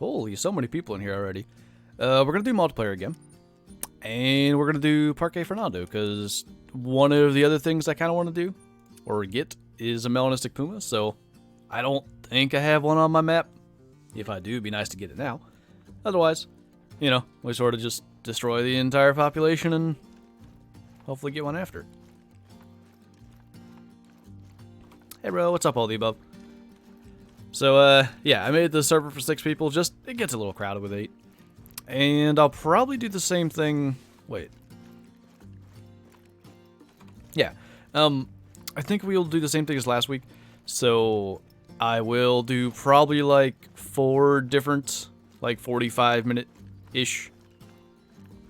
Holy, so many people in here already. We're gonna do multiplayer again. And we're gonna do Parque Fernando, because one of the other things I kind of want to do, or get, is a melanistic puma, so I don't think I have one on my map. If I do, it'd be nice to get it now. Otherwise, you know, we sort of just destroy the entire population and hopefully get one after. Hey bro, what's up all the above? So, yeah, I made the server for 6 people, just, it gets a little crowded with 8. And I'll probably do the same thing, wait. Yeah, I think we'll do the same thing as last week, so I will do probably like 4 different, like 45-minute-ish,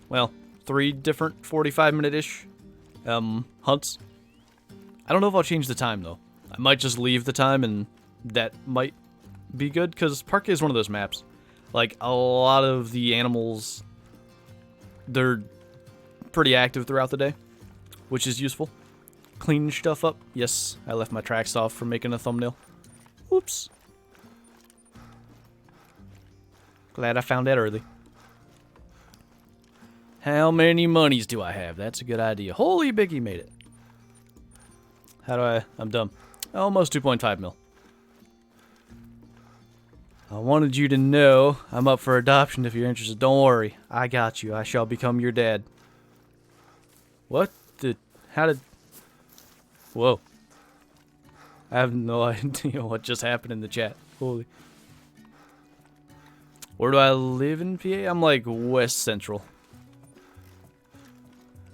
well, 3 different 45-minute-ish, hunts. I don't know if I'll change the time, though. I might just leave the time, and that might be good, because Parque is one of those maps. Like, a lot of the animals, they're pretty active throughout the day, which is useful. Clean stuff up. Yes, I left my tracks off from making a thumbnail. Oops. Glad I found that early. How many monies do I have? That's a good idea. Holy Biggie made it. How do I... I'm dumb. Almost 2.5 mil. I wanted you to know I'm up for adoption if you're interested. Don't worry. I got you. I shall become your dad. What? How did... Whoa. I have no idea what just happened in the chat. Holy. Where do I live in PA? I'm like West Central.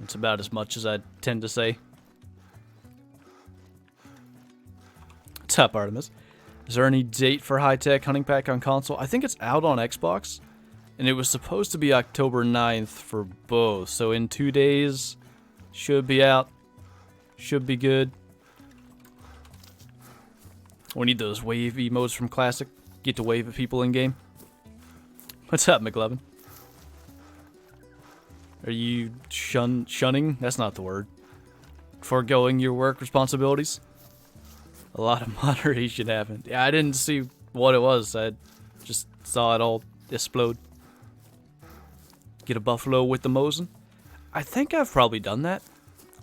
It's about as much as I tend to say. What's up, Artemis? Is there any date for high-tech hunting pack on console? I think it's out on Xbox. And it was supposed to be October 9th for both. So in 2 days, should be out. Should be good. We need those wave emotes from Classic. Get to wave at people in-game. What's up, McLovin? Are you shunning? That's not the word. Foregoing your work responsibilities? A lot of moderation happened. Yeah, I didn't see what it was. I just saw it all explode. Get a buffalo with the Mosin. I think I've probably done that.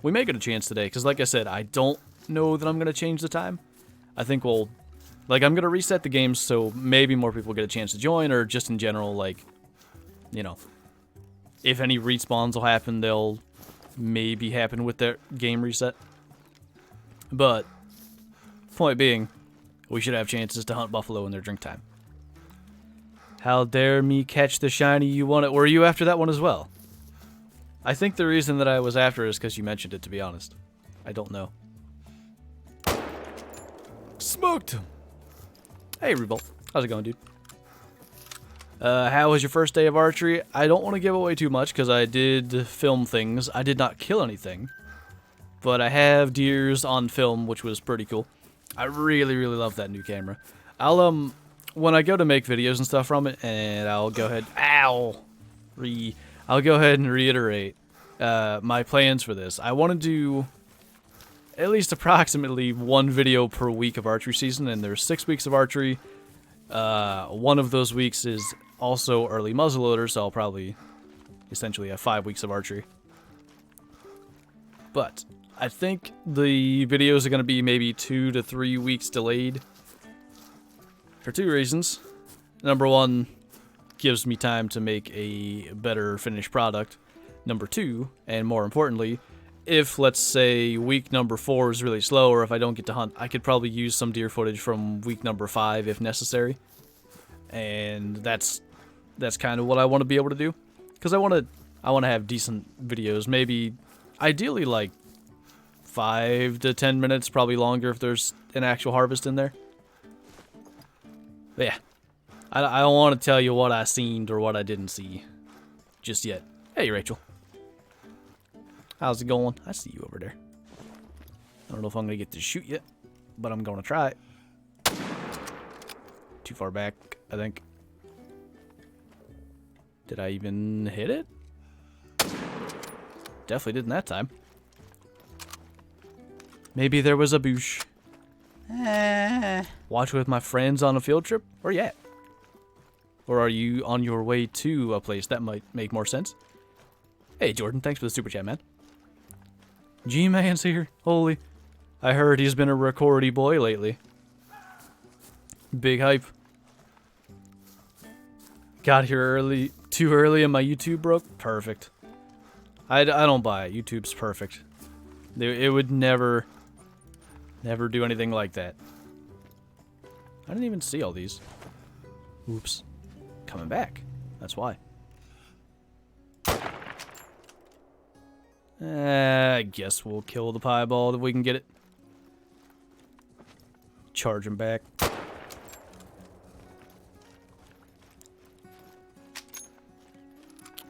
We may get a chance today, because like I said, I don't know that I'm going to change the time. I think we'll... Like, I'm going to reset the game so maybe more people get a chance to join, or just in general, like, you know, if any respawns will happen, they'll maybe happen with their game reset. But, point being, we should have chances to hunt buffalo in their drink time. How dare me catch the shiny you want it? Were you after that one as well? I think the reason that I was after it is because you mentioned it, to be honest. I don't know. Smoked him! Hey, Revolt. How's it going, dude? How was your first day of archery? I don't want to give away too much because I did film things. I did not kill anything. But I have deers on film, which was pretty cool. I really, really love that new camera. I'll, when I go to make videos and stuff from it, and I'll go ahead... Ow! I'll go ahead and reiterate my plans for this. I want to do at least approximately 1 video per week of archery season, and there's 6 weeks of archery. One of those weeks is also early muzzleloader, so I'll probably essentially have 5 weeks of archery. But I think the videos are going to be maybe 2 to 3 weeks delayed for 2 reasons. Number 1, gives me time to make a better finished product. Number 2, and more importantly, if, let's say, week number 4 is really slow, or if I don't get to hunt, I could probably use some deer footage from week number 5 if necessary. And that's kind of what I want to be able to do. Because I want to have decent videos, maybe, ideally, like, 5 to 10 minutes, probably longer if there's an actual harvest in there. But yeah, I don't want to tell you what I seen or what I didn't see just yet. Hey, Rachel. How's it going? I see you over there. I don't know if I'm going to get to shoot yet, but I'm going to try it. Too far back, I think. Did I even hit it? Definitely didn't that time. Maybe there was a boosh. Watch with my friends on a field trip? Where you at? Or are you on your way to a place that might make more sense? Hey, Jordan, thanks for the super chat, man. G-Man's here. Holy. I heard he's been a recordy boy lately. Big hype. Got here early, too early and my YouTube broke? Perfect. I don't buy it. YouTube's perfect. It would never do anything like that. I didn't even see all these. Oops. Coming back. That's why. I guess we'll kill the piebald if we can get it. Charge him back.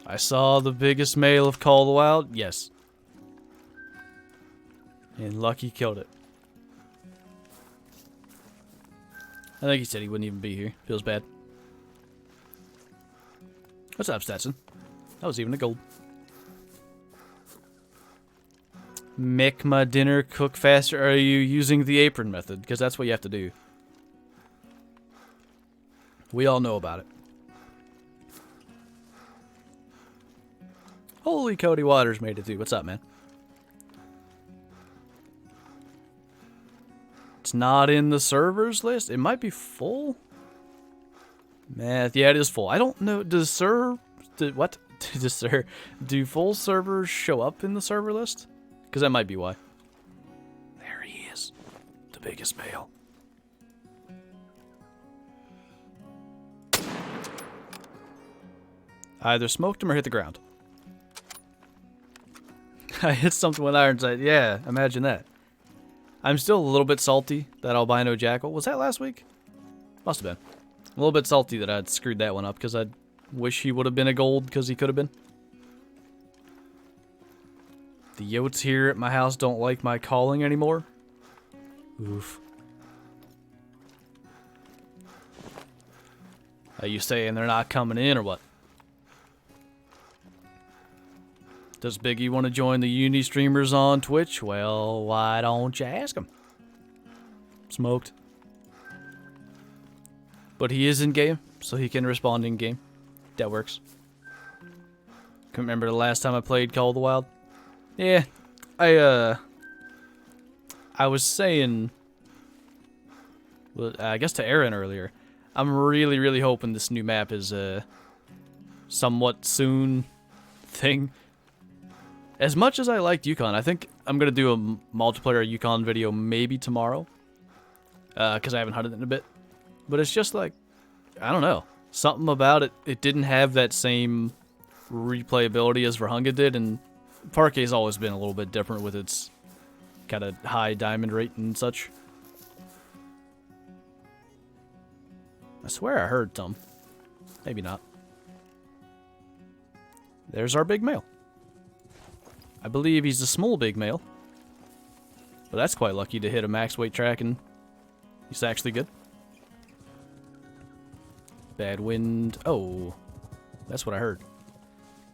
I saw the biggest male of Call of the Wild. Yes. And Lucky killed it. I think he said he wouldn't even be here. Feels bad. What's up, Stetson? That was even a gold. Make my dinner cook faster. Are you using the apron method? Because that's what you have to do. We all know about it. Holy, Cody Waters made it too. What's up, man? It's not in the servers list. It might be full. Math. Yeah, it is full. I don't know. Do full servers show up in the server list? Because that might be why. There he is. The biggest male. I either smoked him or hit the ground. I hit something with iron sight. Yeah, imagine that. I'm still a little bit salty that albino jackal. Was that last week? Must have been. A little bit salty that I'd screwed that one up because I wish he would have been a gold because he could have been. The yotes here at my house don't like my calling anymore. Oof. Are you saying they're not coming in or what? Does Biggie want to join the uni streamers on Twitch? Well, why don't you ask him? Smoked. But he is in game, so he can respond in game. That works. Can remember the last time I played Call of the Wild? Yeah, I was saying, well, I guess to Aaron earlier, I'm really, really hoping this new map is a somewhat soon thing. As much as I liked Yukon, I think I'm going to do a multiplayer Yukon video maybe tomorrow. Because I haven't hunted it in a bit. But it's just like, I don't know. Something about it, it didn't have that same replayability as Vurhonga did. And Parque's always been a little bit different with its kind of high diamond rate and such. I swear I heard some. Maybe not. There's our big male. I believe he's a small big male. But that's quite lucky to hit a max weight track and he's actually good. Bad wind. Oh, that's what I heard.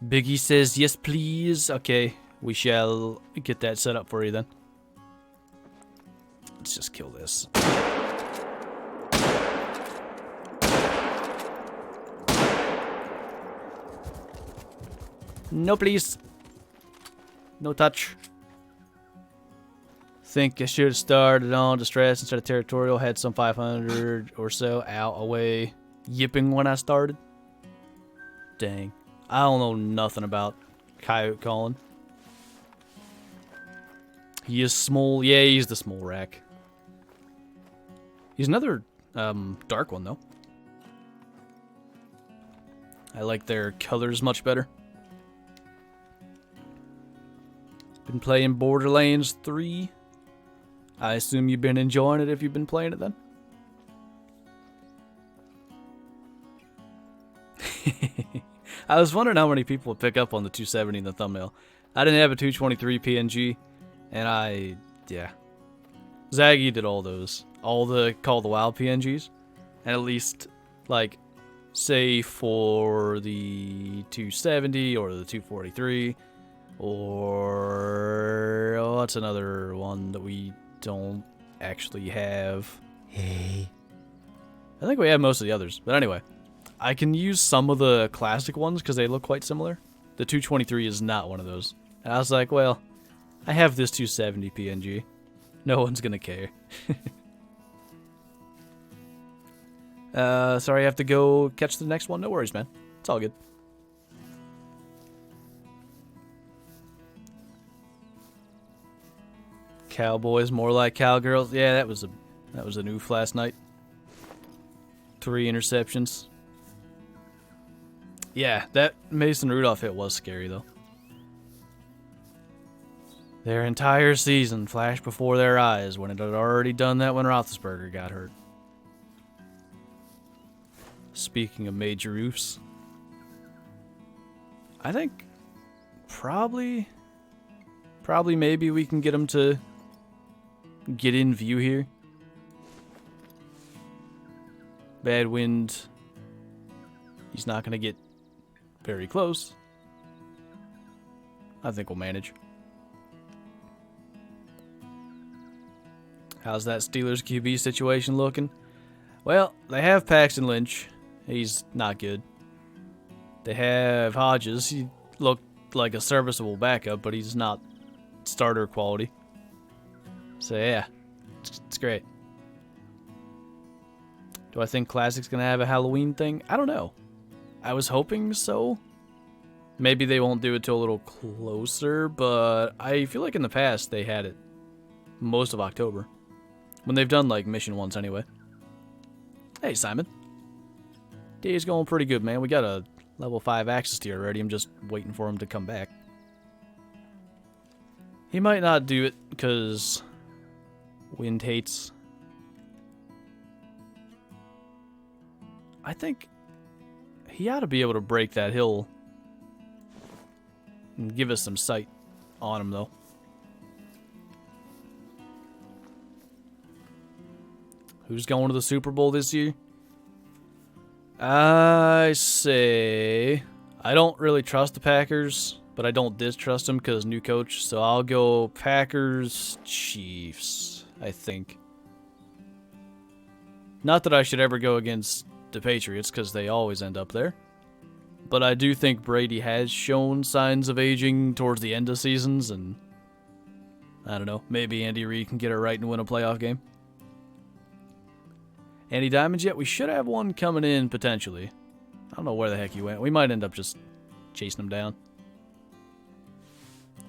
Biggie says, yes, please. Okay, we shall get that set up for you then. Let's just kill this. No, please. No touch. Think I should have started on distress instead of territorial. Had some 500 or so out away yipping when I started. Dang. I don't know nothing about coyote calling. He is small. Yeah, he's the small rack. He's another dark one, though. I like their colors much better. Been playing Borderlands 3. I assume you've been enjoying it if you've been playing it then. I was wondering how many people would pick up on the 270 in the thumbnail. I didn't have a 223 PNG, and yeah. Zaggy did all those. All the Call of the Wild PNGs. And at least, like, say for the 270 or the 243, or what's another one that we don't actually have? Hey. I think we have most of the others. But anyway, I can use some of the classic ones because they look quite similar. The 223 is not one of those. And I was like, well, I have this 270 PNG. No one's gonna care. Sorry, I have to go catch the next one. No worries, man. It's all good. Cowboys, more like cowgirls. Yeah, that was a noof last night. 3 interceptions. Yeah, that Mason Rudolph hit was scary though. Their entire season flashed before their eyes when it had already done that when Roethlisberger got hurt. Speaking of major roofs, I think probably maybe we can get him to get in view here. Bad wind. He's not going to get very close. I think we'll manage. How's that Steelers QB situation looking? Well, they have Paxton Lynch. He's not good. They have Hodges. He looked like a serviceable backup, but he's not starter quality. So yeah, it's great. Do I think Classic's gonna have a Halloween thing? I don't know. I was hoping so. Maybe they won't do it till a little closer, but I feel like in the past they had it most of October. When they've done like mission ones anyway. Hey Simon. Day's going pretty good, man. We got a level 5 access tier already. I'm just waiting for him to come back. He might not do it because wind hates. I think he ought to be able to break that hill and give us some sight on him, though. Who's going to the Super Bowl this year? I say I don't really trust the Packers, but I don't distrust them because new coach. So I'll go Packers, Chiefs, I think. Not that I should ever go against the Patriots because they always end up there. But I do think Brady has shown signs of aging towards the end of seasons, and I don't know, maybe Andy Reid can get it right and win a playoff game. Any diamonds yet? We should have one coming in, potentially. I don't know where the heck he went. We might end up just chasing him down.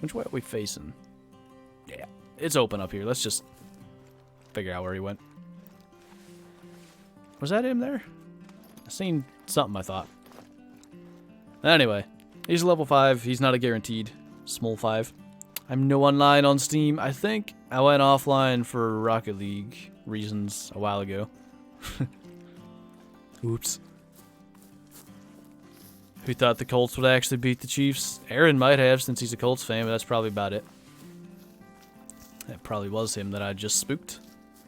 Which way are we facing? Yeah, it's open up here. Let's just figure out where he went. Was that him there? I seen something, I thought. Anyway, he's a level 5. He's not a guaranteed small 5. I'm no online on Steam. I think I went offline for Rocket League reasons a while ago. Oops. Who thought the Colts would actually beat the Chiefs? Aaron might have, since he's a Colts fan, but that's probably about it. That probably was him that I just spooked.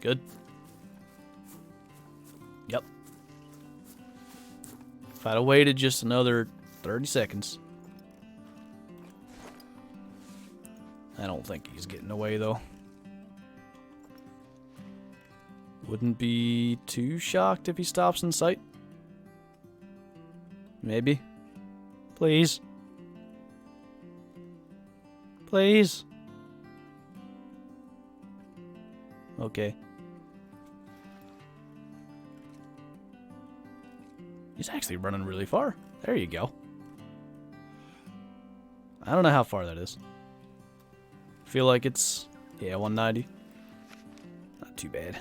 Good. Yep. If I'd have waited just another 30 seconds. I don't think he's getting away, though. Wouldn't be too shocked if he stops in sight. Maybe. Please. Please. Okay. He's actually running really far. There you go. I don't know how far that is. Feel like it's, yeah, 190. Not too bad.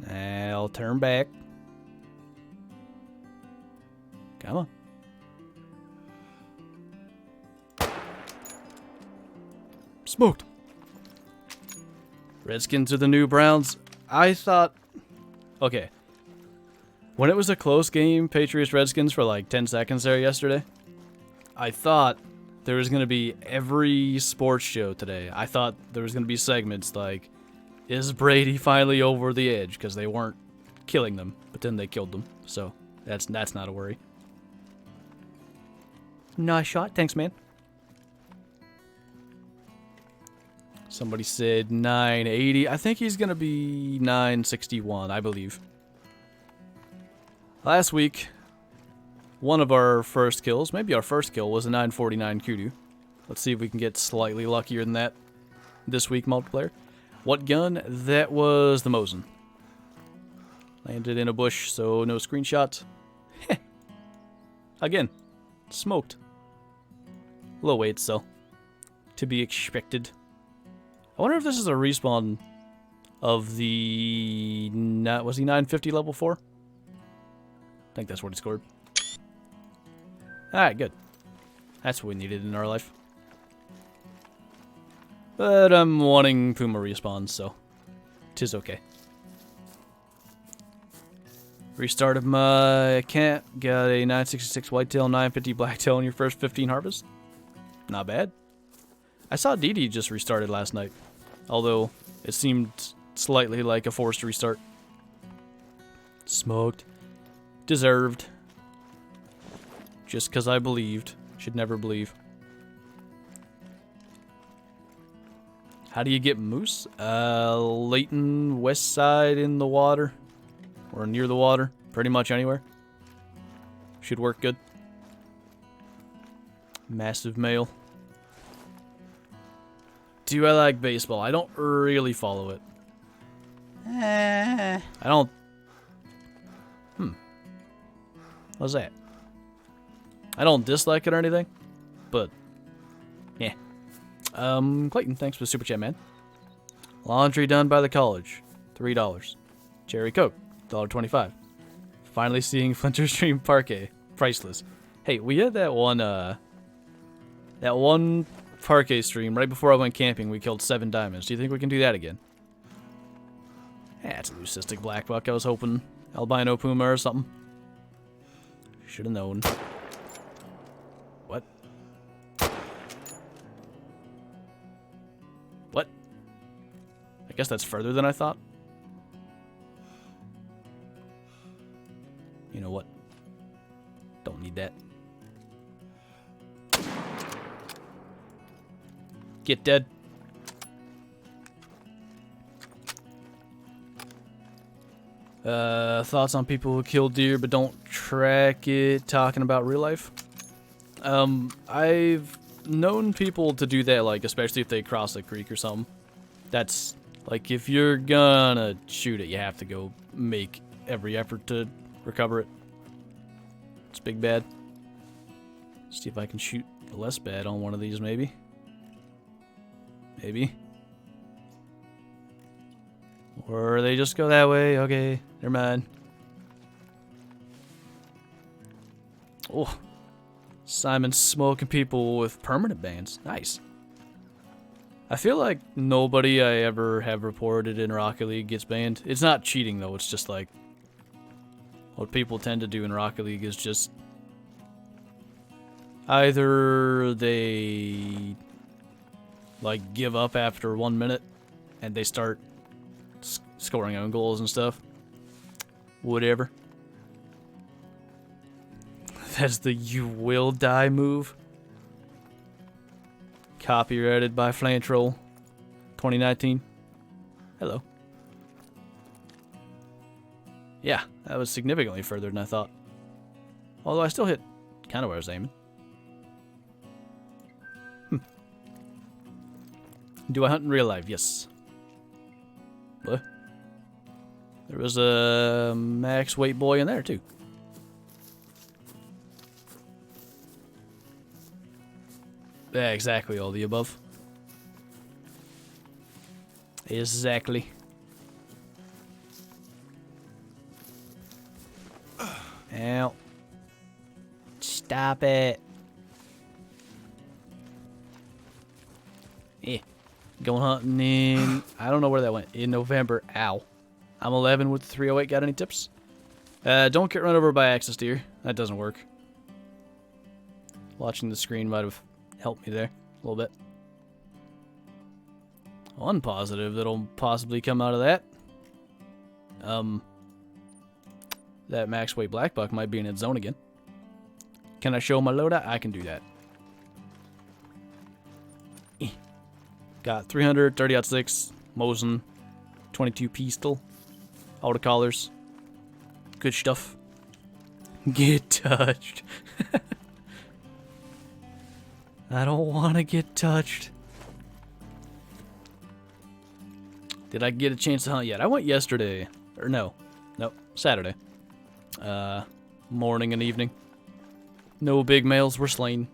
I'll turn back. Come on. Smoked. Redskins are the new Browns. I thought... Okay. When it was a close game, Patriots-Redskins for like 10 seconds there yesterday, I thought there was going to be every sports show today. I thought there was going to be segments like, is Brady finally over the edge? Because they weren't killing them, but then they killed them. So that's not a worry. Nice shot. Thanks, man. Somebody said 980. I think he's going to be 961, I believe. Last week, one of our first kills, maybe our first kill, was a 949 kudu. Let's see if we can get slightly luckier than that this week, multiplayer. What gun? That was the Mosin. Landed in a bush, so no screenshot. Again, smoked. Low weight, so to be expected. I wonder if this is a respawn of the... Was he 950 level 4? I think that's what he scored. Alright, good. That's what we needed in our life. But I'm wanting Puma respawns, so 'tis okay. Restarted my account. Got a 966 whitetail, 950 blacktail in your first 15 harvests. Not bad. I saw DD just restarted last night, although it seemed slightly like a forced restart. Smoked. Deserved. Just because I believed. Should never believe. How do you get moose? Layton, west side in the water. Or near the water. Pretty much anywhere. Should work good. Massive male. Do I like baseball? I don't really follow it. I don't... What's that? I don't dislike it or anything. But... yeah. Clayton, thanks for the super chat, man. Laundry done by the college. $3. Cherry Coke. $1.25. Finally seeing Flinter stream Parque. Priceless. Hey, we had that one Parque stream right before I went camping. We killed 7 diamonds. Do you think we can do that again? It's a leucistic black buck. I was hoping albino puma or something. Should have known. What? What? I guess that's further than I thought. You know what? Don't need that. Get dead. Thoughts on people who kill deer but don't track it, talking about real life? I've known people to do that, like, especially if they cross a creek or something. That's, like, if you're gonna shoot it, you have to go make every effort to recover it. It's big bad. See if I can shoot less bad on one of these, maybe. Maybe. Or they just go that way. Okay, never mind. Oh. Simon's smoking people with permanent bans. Nice. I feel like nobody I ever have reported in Rocket League gets banned. It's not cheating, though. It's just like... what people tend to do in Rocket League is just... either they... like, give up after 1 minute, and they start scoring own goals and stuff. Whatever. That's the "you will die" move. Copyrighted by Flantroll 2019. Hello. Yeah, that was significantly further than I thought. Although I still hit kind of where I was aiming. Do I hunt in real life? Yes. What? There was a max weight boy in there, too. Yeah, exactly all the above. Exactly. Ow. Stop it. Yeah. Going hunting in... I don't know where that went. In November. Ow. I'm 11 with 308. Got any tips? Don't get run over by access deer. That doesn't work. Watching the screen might have helped me there a little bit. One positive that'll possibly come out of that. That max weight black buck might be in its zone again. Can I show my loadout? I can do that. Got 300, 30-06, Mosin, 22 pistol, autocollars. Good stuff. Get touched. I don't want to get touched. Did I get a chance to hunt yet? I went yesterday. Or no. Nope. Saturday. Morning and evening. No big males were slain.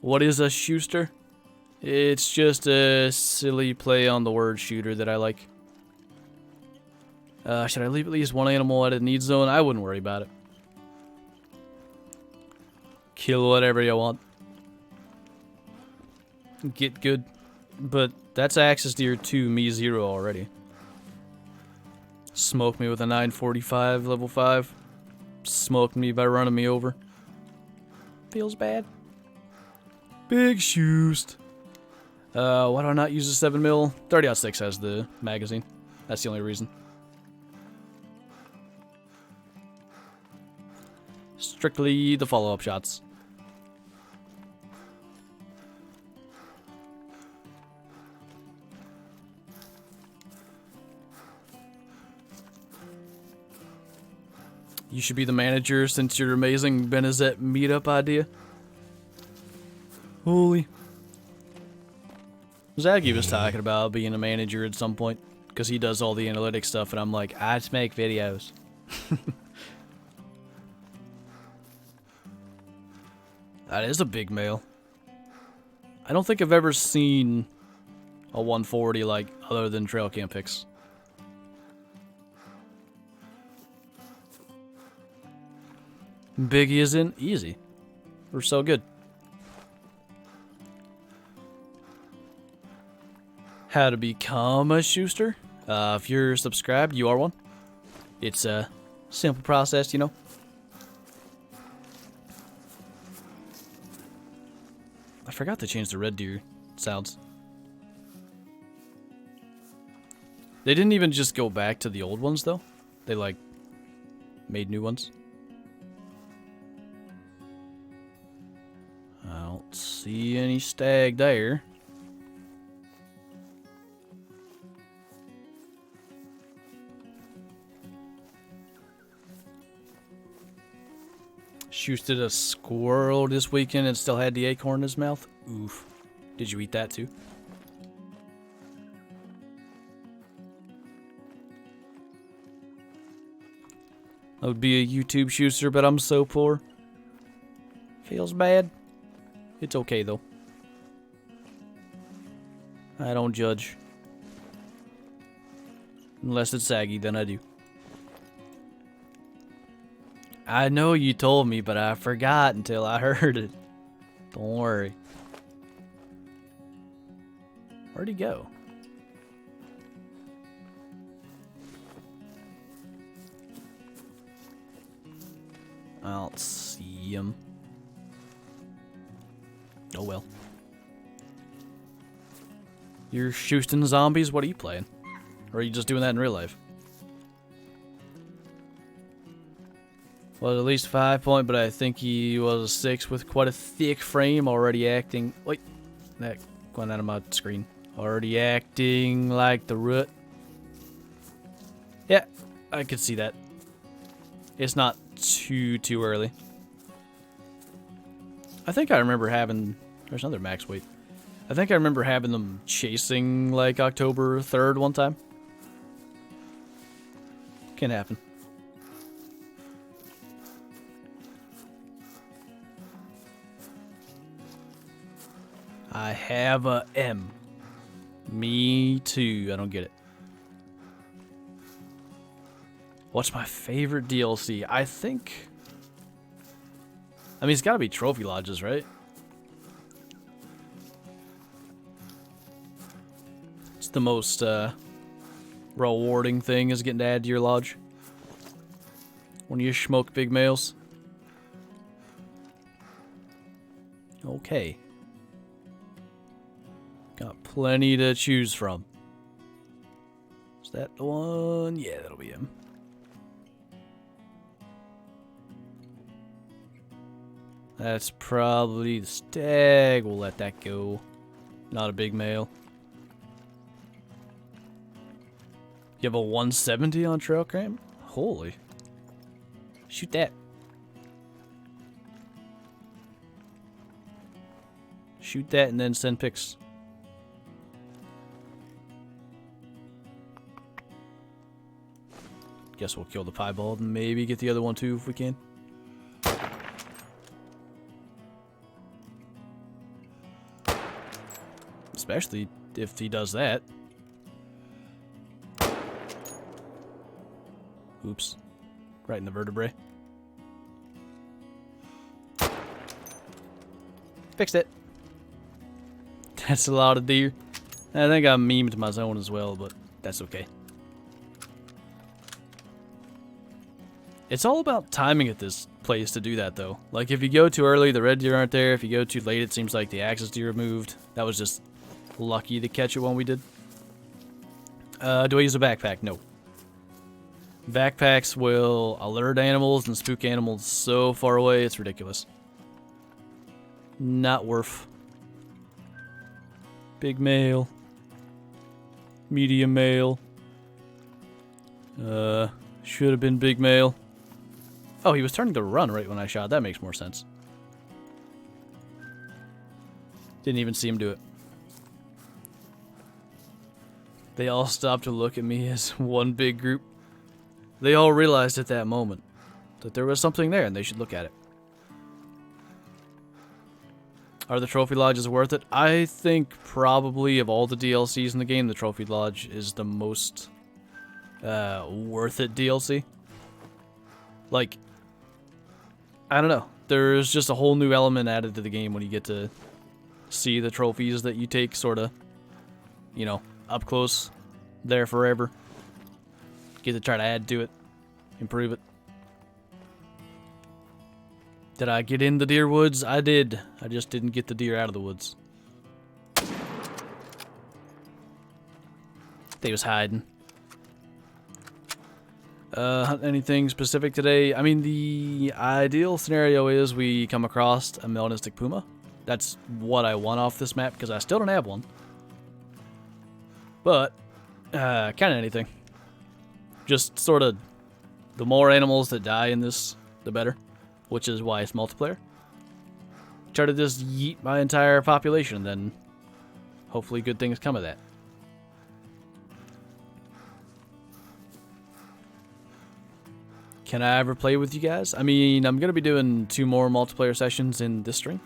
What is a Schuster? It's just a silly play on the word shooter that I like. Should I leave at least one animal at a need zone? I wouldn't worry about it. Kill whatever you want. Get good. But that's access deer to me 0 already. Smoke me with a 945 level 5. Smoked me by running me over. Feels bad. Big Shoost. Why do I not use the 7mm? 30-06 has the magazine. That's the only reason. Strictly the follow-up shots. You should be the manager since your amazing Bennett meetup idea. Holy. Zaggy was talking about being a manager at some point because he does all the analytics stuff, and I'm like, I just make videos. That is a big male. I don't think I've ever seen a 140 like other than trail cam pics. Biggie is in easy. We're so good. How to become a Schuster? If you're subscribed, you are one. It's a simple process, you know. I forgot to change the red deer sounds. They didn't even just go back to the old ones, though. They, like, made new ones. I don't see any stag there. Shoosted a squirrel this weekend and still had the acorn in his mouth. Oof. Did you eat that too? I would be a YouTube Schuster, but I'm so poor. Feels bad. It's okay though. I don't judge. Unless it's saggy, then I do. I know you told me, but I forgot until I heard it. Don't worry. Where'd he go? I don't see him. Oh well. You're shooting zombies? What are you playing? Or are you just doing that in real life? Was at least 5 point, but I think he was a 6 with quite a thick frame, already acting... Wait, that went out of my screen. Already acting like the root. Yeah, I could see that. It's not too early. I think I remember having... There's another max weight. I think I remember having them chasing like October 3rd one time. Can happen. I have a M. Me too. I don't get it. What's my favorite DLC? I think... I mean, it's gotta be Trophy Lodges, right? It's the most rewarding thing is getting to add to your lodge. When you smoke big males. Okay. Got plenty to choose from. Is that the one? Yeah, that'll be him. That's probably the stag. We'll let that go. Not a big male. You have a 170 on trail cam? Holy. Shoot that. Shoot that and then send pics. Guess we'll kill the piebald and maybe get the other one too if we can. Especially if he does that. Oops. Right in the vertebrae. Fixed it. That's a lot of deer. I think I memed my zone as well, but that's okay. It's all about timing at this place to do that, though. Like, if you go too early, the red deer aren't there. If you go too late, it seems like the axis deer moved. That was just lucky to catch it when we did. Do I use a backpack? No. Backpacks will alert animals and spook animals so far away, it's ridiculous. Not worth. Big male. Medium male. Should have been big male. Oh, he was turning to run right when I shot. That makes more sense. Didn't even see him do it. They all stopped to look at me as one big group. They all realized at that moment that there was something there and they should look at it. Are the Trophy Lodges worth it? I think probably of all the DLCs in the game, the Trophy Lodge is the most worth it DLC. Like, I don't know. There's just a whole new element added to the game when you get to see the trophies that you take sort of, you know, up close, there forever. Get to try to add to it, improve it. Did I get in the deer woods? I did. I just didn't get the deer out of the woods. They was hiding. Anything specific today? I mean, the ideal scenario is we come across a melanistic puma. That's what I want off this map, because I still don't have one. But, kind of anything. Just sort of, the more animals that die in this, the better. Which is why it's multiplayer. Try to just yeet my entire population, and then hopefully good things come of that. Can I ever play with you guys? I mean, I'm going to be doing 2 more multiplayer sessions in this stream.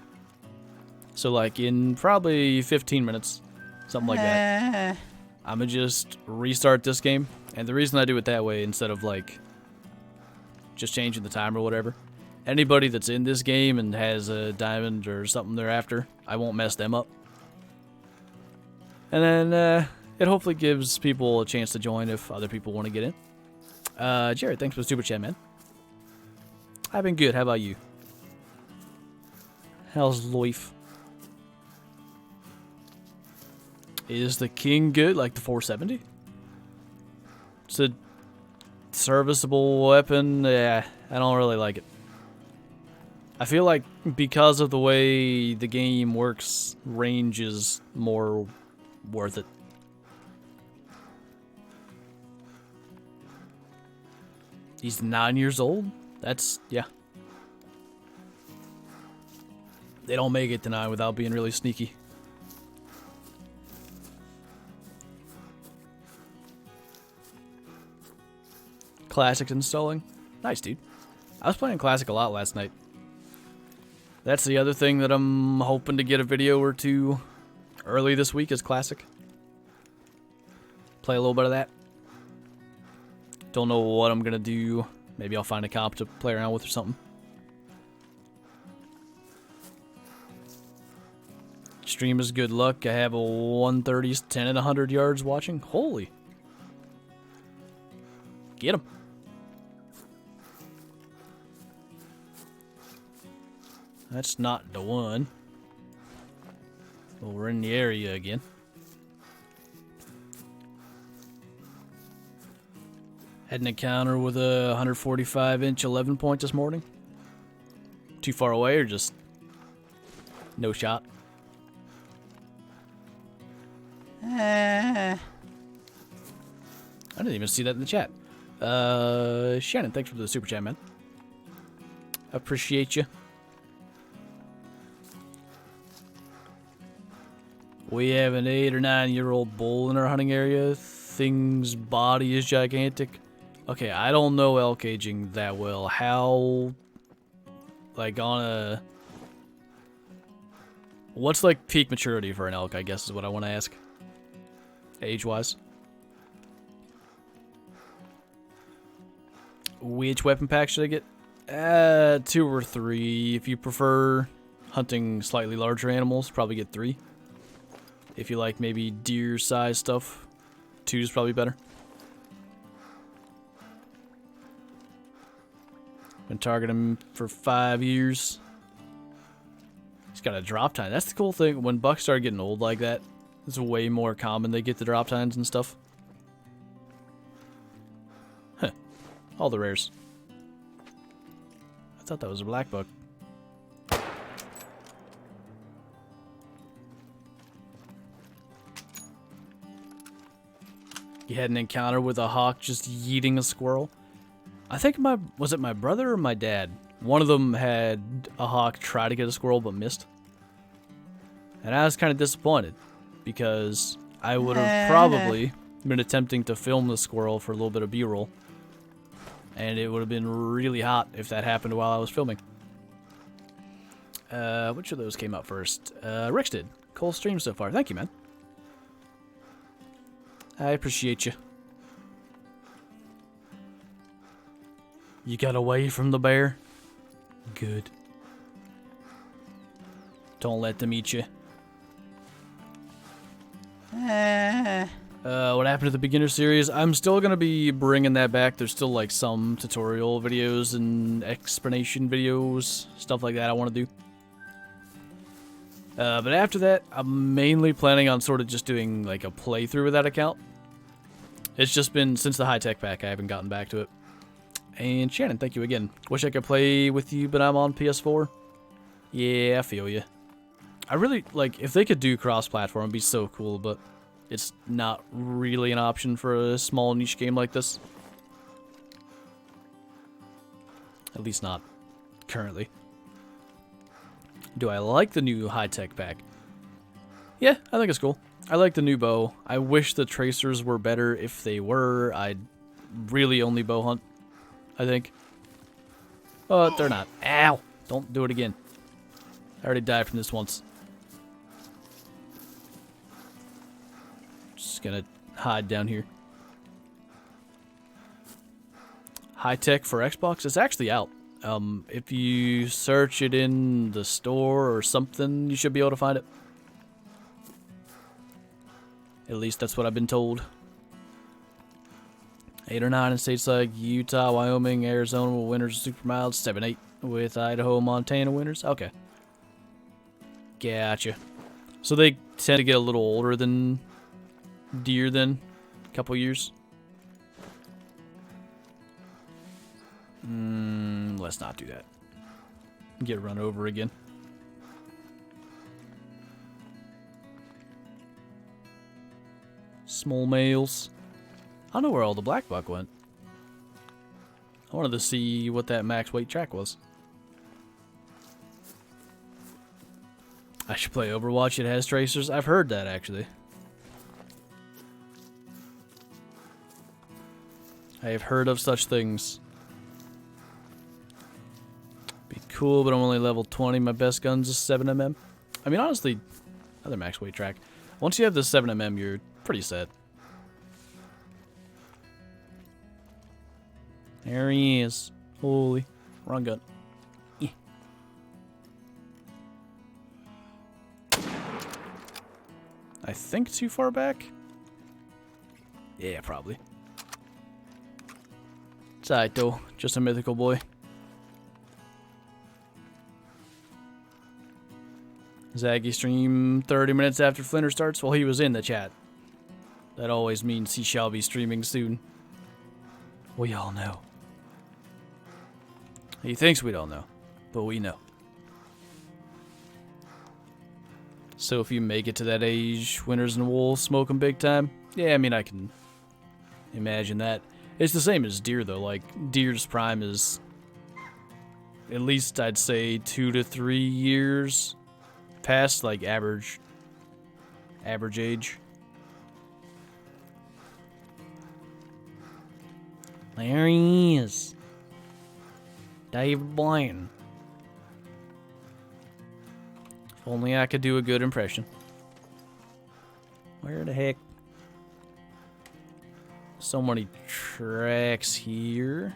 So, like, in probably 15 minutes. Something like that. I'm going to just restart this game. And the reason I do it that way, instead of, like, just changing the time or whatever. Anybody that's in this game and has a diamond or something they're after, I won't mess them up. And then, it hopefully gives people a chance to join if other people want to get in. Jared, thanks for the super chat, man. I've been good. How about you? How's life? Is the king good, like the 470? It's a serviceable weapon. Yeah, I don't really like it. I feel like because of the way the game works, range is more worth it. He's 9 years old? That's, yeah. They don't make it to 9 without being really sneaky. Classics installing? Nice, dude. I was playing Classic a lot last night. That's the other thing that I'm hoping to get a video or two early this week is Classic. Play a little bit of that. Don't know what I'm gonna do. Maybe I'll find a comp to play around with or something. Stream is good luck. I have a 130s, 10 and 100 yards watching. Holy. Get him. That's not the one. Well, we're in the area again. Had an encounter with a 145-inch 11 point this morning. Too far away or just no shot? I didn't even see that in the chat. Shannon, thanks for the super chat, man. Appreciate you. We have an 8 or 9 year old bull in our hunting area. Thing's body is gigantic. Okay, I don't know elk aging that well. How, like, on a... What's, like, peak maturity for an elk, I guess is what I want to ask. Age-wise. Which weapon pack should I get? 2 or 3. If you prefer hunting slightly larger animals, probably get 3. If you like maybe deer-sized stuff, 2 is probably better. Been targeting him for 5 years. He's got a drop time. That's the cool thing. When bucks start getting old like that, it's way more common they get the drop times and stuff. Huh. All the rares. I thought that was a black buck. You had an encounter with a hawk just yeeting a squirrel. I think was it my brother or my dad? One of them had a hawk try to get a squirrel but missed. And I was kind of disappointed because I would have probably been attempting to film the squirrel for a little bit of B-roll. And it would have been really hot if that happened while I was filming. Which of those came up first? Rex did. Cool stream so far. Thank you, man. I appreciate you. You got away from the bear? Good. Don't let them eat you. What happened to the beginner series? I'm still going to be bringing that back. There's still like some tutorial videos and explanation videos, stuff like that I want to do. But after that, I'm mainly planning on sort of just doing like a playthrough with that account. It's just been since the high-tech pack, I haven't gotten back to it. And Shannon, thank you again. Wish I could play with you, but I'm on PS4. Yeah, I feel you. I really, like, if they could do cross-platform, it'd be so cool, but it's not really an option for a small niche game like this. At least not currently. Do I like the new high-tech pack? Yeah, I think it's cool. I like the new bow. I wish the tracers were better. If they were, I'd really only bow hunt, I think. But they're not. Ow! Don't do it again. I already died from this once. Just gonna hide down here. High tech for Xbox? It's actually out. If you search it in the store or something, you should be able to find it. At least that's what I've been told. 8 or 9 in states like Utah, Wyoming, Arizona with winters super mild. 7-8 with Idaho, Montana winters. Okay. Gotcha. So they tend to get a little older than deer then? A couple years? Let's not do that. Get run over again. Small males. I don't know where all the black buck went. I wanted to see what that max weight track was. I should play Overwatch. It has tracers. I've heard that actually. I have heard of such things. Be cool, but I'm only level 20. My best gun's a 7mm. I mean, honestly, another max weight track. Once you have the 7mm, you're pretty set. There he is. Holy. Wrong gun. Yeah. I think too far back? Yeah, probably. It's alright though. Just a mythical boy. Zaggy stream 30 minutes after Flinter starts? Well, he was in the chat. That always means he shall be streaming soon. We all know. He thinks we don't know, but we know. So if you make it to that age, winters and wool, smoke 'em big time. Yeah, I mean, I can Imagine that. It's the same as deer, though. Like, deer's prime is at least, I'd say, 2 to 3 years past, like, average age. There he is. David Blaine. If only I could do a good impression. Where the heck? So many tracks here.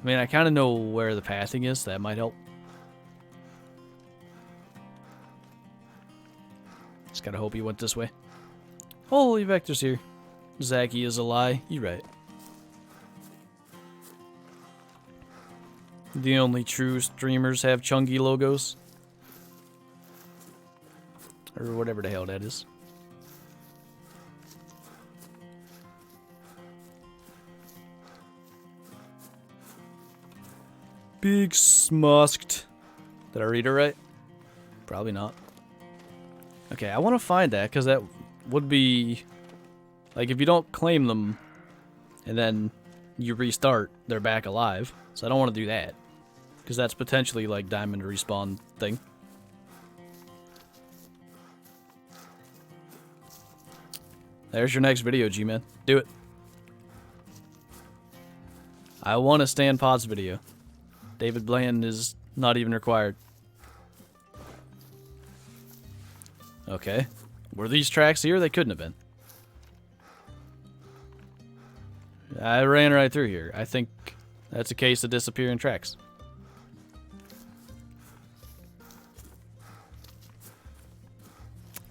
I mean, I kind of know where the pathing is. That might help. Just gotta hope he went this way. Holy Vector's here. Zachy is a lie. You right. The only true streamers have chungy logos. Or whatever the hell that is. Big smusked. Did I read it right? Probably not. Okay, I want to find that, because that would be... Like, if you don't claim them, and then you restart, they're back alive. So I don't want to do that. Because that's potentially, like, diamond respawn thing. There's your next video, G-Man. Do it. I want a Stan Potts video. David Bland is not even required. Okay. Were these tracks here? They couldn't have been. I ran right through here. I think that's a case of disappearing tracks.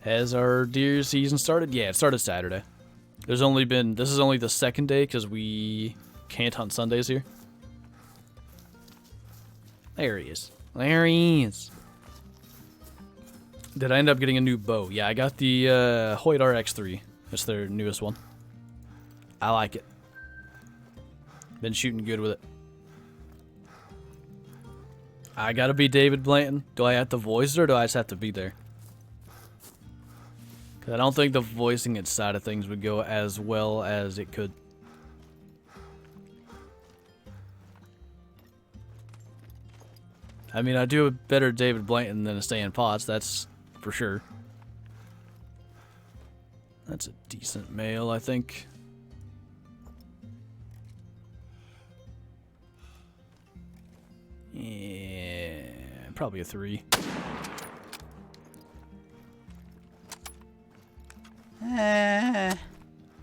Has our deer season started? Yeah, it started Saturday. This is only the second day because we can't hunt Sundays here. There he is. There he is. Did I end up getting a new bow? Yeah, I got the Hoyt RX3. That's their newest one. I like it. Been shooting good with it. I gotta be David Blanton. Do I have to voice it or do I just have to be there? Because I don't think the voicing it side of things would go as well as it could. I mean, I do a better David Blanton than a Stan Potts, that's for sure. That's a decent male, I think. Yeah, probably a 3.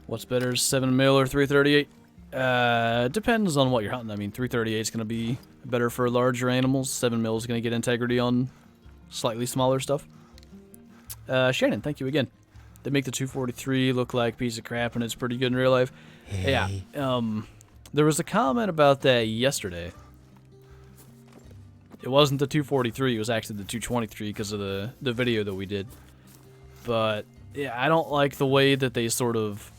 What's better, 7 mil or 338? Depends on what you're hunting. I mean, 338 is going to be better for larger animals. 7 mil is going to get integrity on slightly smaller stuff. Shannon, thank you again. They make the 243 look like a piece of crap, and it's pretty good in real life. Hey. Yeah. There was a comment about that yesterday. It wasn't the 243, it was actually the 223 because of the video that we did. But, yeah, I don't like the way that they sort of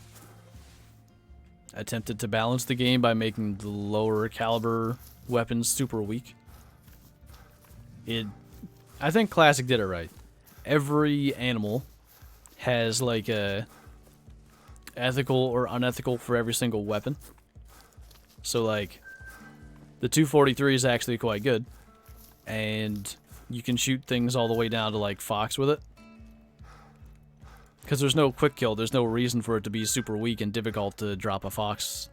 attempted to balance the game by making the lower caliber weapons super weak. I think Classic did it right. Every animal has like a ethical or unethical for every single weapon. So like the 243 is actually quite good. And you can shoot things all the way down to like Fox with it. Because there's no quick kill, there's no reason for it to be super weak and difficult to drop a Fox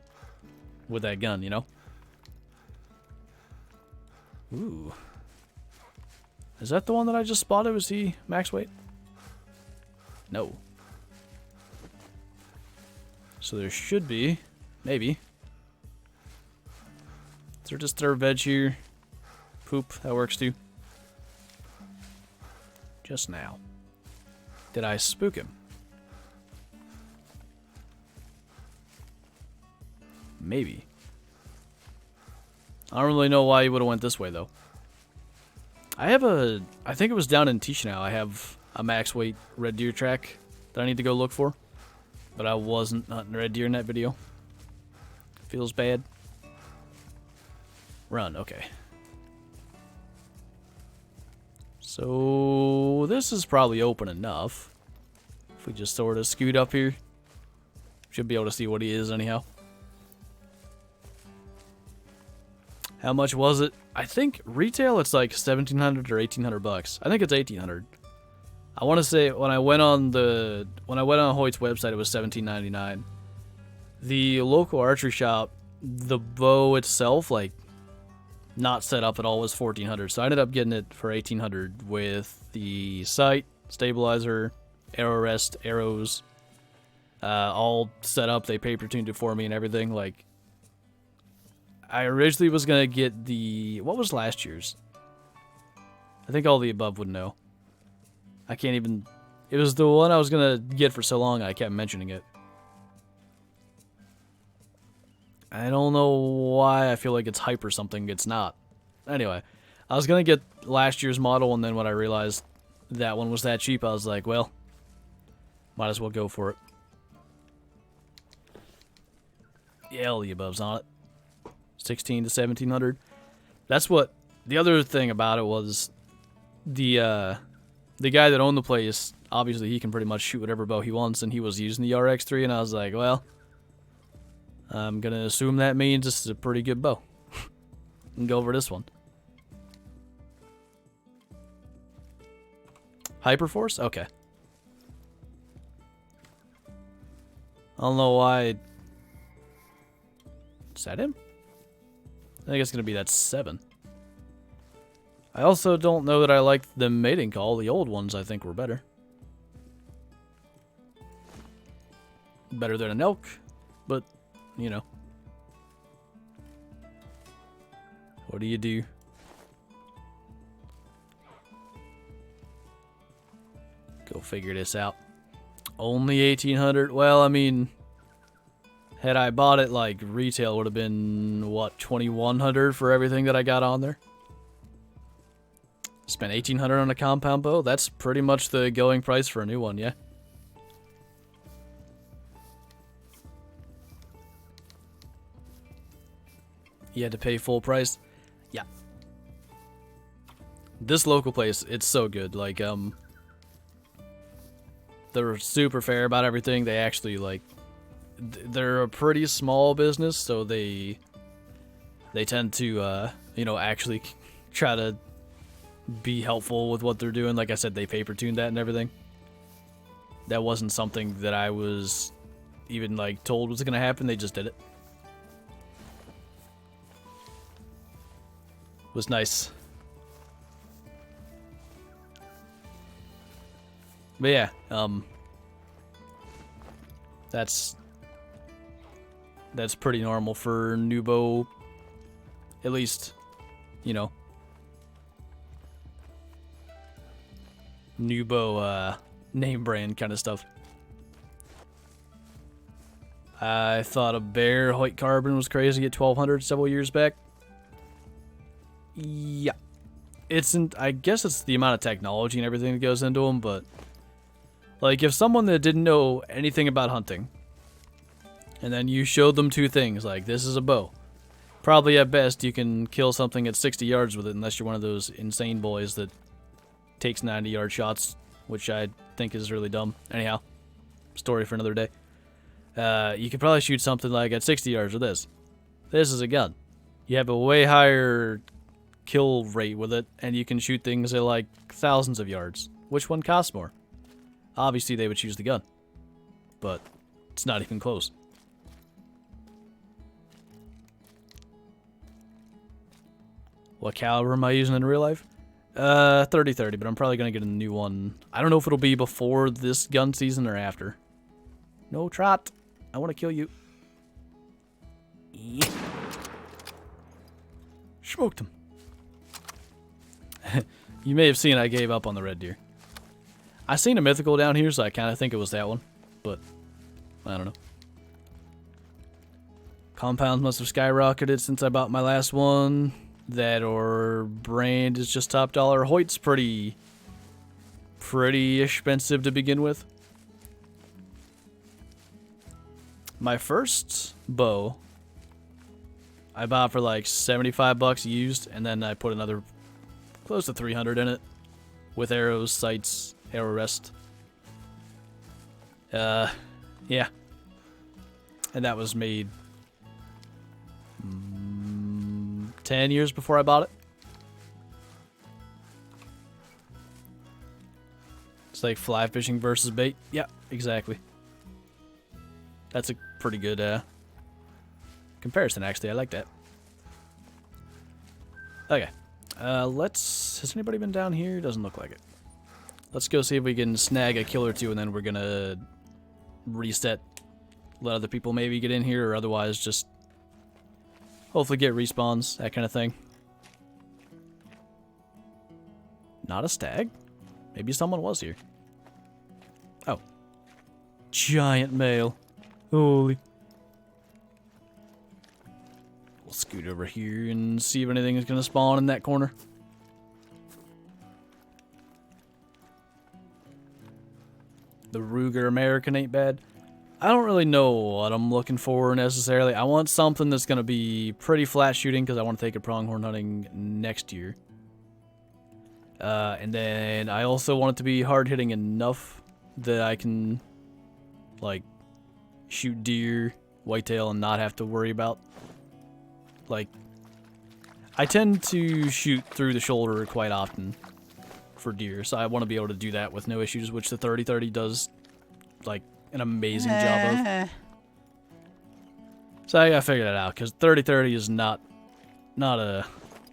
with that gun, you know? Ooh. Is that the one that I just spotted? Was he max weight? No. So there should be, maybe. Is there just their veg here? Poop, that works too. Just now. Did I spook him? Maybe. I don't really know why he would have went this way though. I think it was down in Tischenau. I have a max weight red deer track that I need to go look for. But I wasn't hunting red deer in that video. Feels bad. Run, okay. So this is probably open enough. If we just sort of scoot up here. Should be able to see what he is anyhow. How much was it? I think retail it's like 1,700 or 1,800 bucks. I think it's 1,800. I want to say when I went on Hoyt's website it was $17.99. The local archery shop, the bow itself, like not set up at all, was $1,400. So I ended up getting it for $1,800 with the sight, stabilizer, arrow rest, arrows, all set up. They paper tuned it for me and everything. Like, I originally was gonna get the, what was last year's? I think all the above would know. I can't even, it was the one I was gonna get for so long I kept mentioning it. I don't know why I feel like it's hype or something. It's not. Anyway, I was gonna get last year's model, and then when I realized that one was that cheap, I was like, well, might as well go for it. Yeah, all the above's on it. 16 to 1,700. That's what, the other thing about it was the guy that owned the place, obviously he can pretty much shoot whatever bow he wants, and he was using the RX3, and I was like, well, I'm gonna assume that means this is a pretty good bow. And go over this one. Hyperforce? Okay. I don't know why. Is that him? I think it's gonna be that 7. I also don't know that I liked the mating call. The old ones I think were better. Better than an elk, but you know. What do you do? Go figure this out. Only 1,800. Well, I mean, had I bought it like retail, would have been what, 2,100 for everything that I got on there. Spent 1,800 on a compound bow. That's pretty much the going price for a new one, yeah. You had to pay full price. Yeah. This local place, it's so good. Like, they're super fair about everything. They actually, like, they're a pretty small business, so they tend to, you know, actually try to be helpful with what they're doing. Like I said, they paper tuned that and everything. That wasn't something that I was even, like, told was going to happen. They just did it. Was nice. But yeah, that's pretty normal for new bow, at least, you know, new bow name brand kind of stuff. I thought a Bear Hoyt Carbon was crazy at 1,200 several years back. Yeah, I guess it's the amount of technology and everything that goes into them, but like if someone that didn't know anything about hunting and then you showed them two things, like this is a bow, probably at best you can kill something at 60 yards with it, unless you're one of those insane boys that takes 90-yard shots, which I think is really dumb. Anyhow, story for another day. You could probably shoot something like at 60 yards with this. This is a gun. You have a way higher kill rate with it, and you can shoot things at like thousands of yards. Which one costs more? Obviously they would choose the gun, but it's not even close. What caliber am I using in real life? 30-30, but I'm probably gonna get a new one. I don't know if it'll be before this gun season or after. No, trot. I want to kill you. Yeah. Smoked him. You may have seen I gave up on the red deer. I seen a mythical down here, so I kind of think it was that one, but I don't know. Compounds must have skyrocketed since I bought my last one. That or brand is just top dollar. Hoyt's pretty expensive to begin with. My first bow I bought for like 75 bucks used, and then I put another close to 300 in it with arrows, sights, arrow rest. Yeah. And that was made 10 years before I bought it. It's like fly fishing versus bait. Yeah, exactly. That's a pretty good comparison, actually. I like that. Okay. Has anybody been down here? Doesn't look like it. Let's go see if we can snag a kill or two, and then we're gonna reset. Let other people maybe get in here, or otherwise just hopefully get respawns, that kind of thing. Not a stag? Maybe someone was here. Oh. Giant male. Holy. We'll scoot over here and see if anything is going to spawn in that corner. The Ruger American ain't bad. I don't really know what I'm looking for necessarily. I want something that's going to be pretty flat shooting because I want to take a pronghorn hunting next year. And then I also want it to be hard hitting enough that I can, like, shoot deer, whitetail, and not have to worry about, like, I tend to shoot through the shoulder quite often for deer, so I want to be able to do that with no issues, which the 30-30 does, like, an amazing job of. So I gotta figure that out, because 30-30 is not a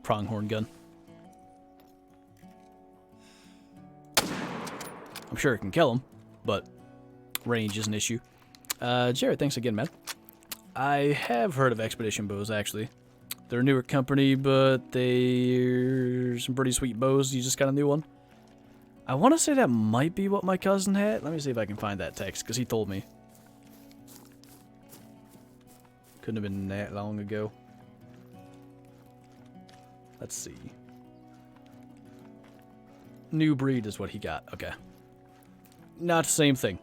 pronghorn gun. I'm sure it can kill them, but range is an issue. Jared, thanks again, man. I have heard of Expedition bows, actually. They're a newer company, but they're some pretty sweet bows. You just got a new one. I want to say that might be what my cousin had. Let me see if I can find that text, because he told me. Couldn't have been that long ago. Let's see. New breed is what he got. Okay. Not the same thing.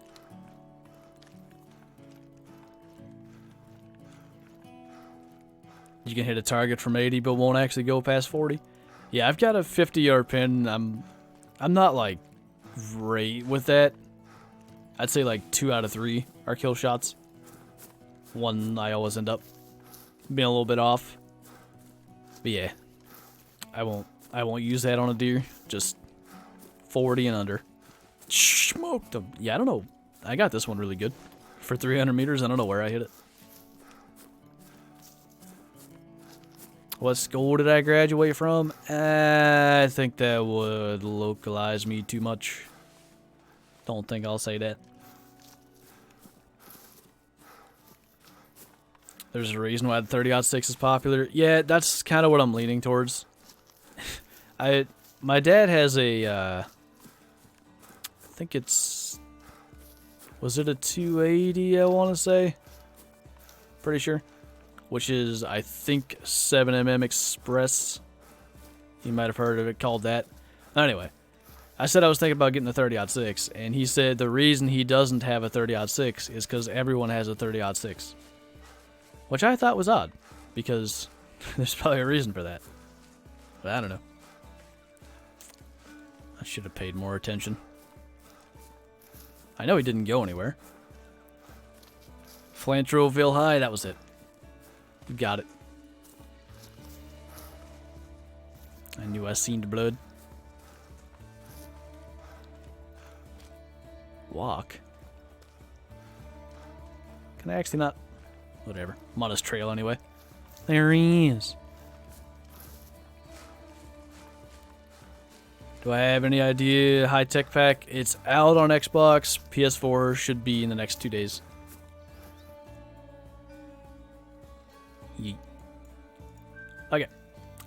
You can hit a target from 80 but won't actually go past 40. Yeah, I've got a 50-yard pin. I'm not like great with that. I'd say like 2 out of 3 are kill shots. One I always end up being a little bit off. But yeah, I won't use that on a deer. Just 40 and under. Smoked them. Yeah, I don't know. I got this one really good for 300 meters. I don't know where I hit it. What school did I graduate from? I think that would localize me too much. Don't think I'll say that. There's a reason why the 30-06 is popular. Yeah, that's kind of what I'm leaning towards. My dad has a, I think it's, was it a 280, I want to say? Pretty sure. Which is, I think, 7mm Express. You might have heard of it called that. Anyway, I said I was thinking about getting a 30-06, and he said the reason he doesn't have a 30-06 is because everyone has a 30-06. Which I thought was odd, because there's probably a reason for that. But I don't know. I should have paid more attention. I know he didn't go anywhere. Flantroville High, that was it. You got it. I knew I seen the blood. Walk? Can I actually not? Whatever. I'm on his trail anyway. There he is. Do I have any idea? High Tech Pack. It's out on Xbox. PS4 should be in the next 2 days. Yeet. Okay.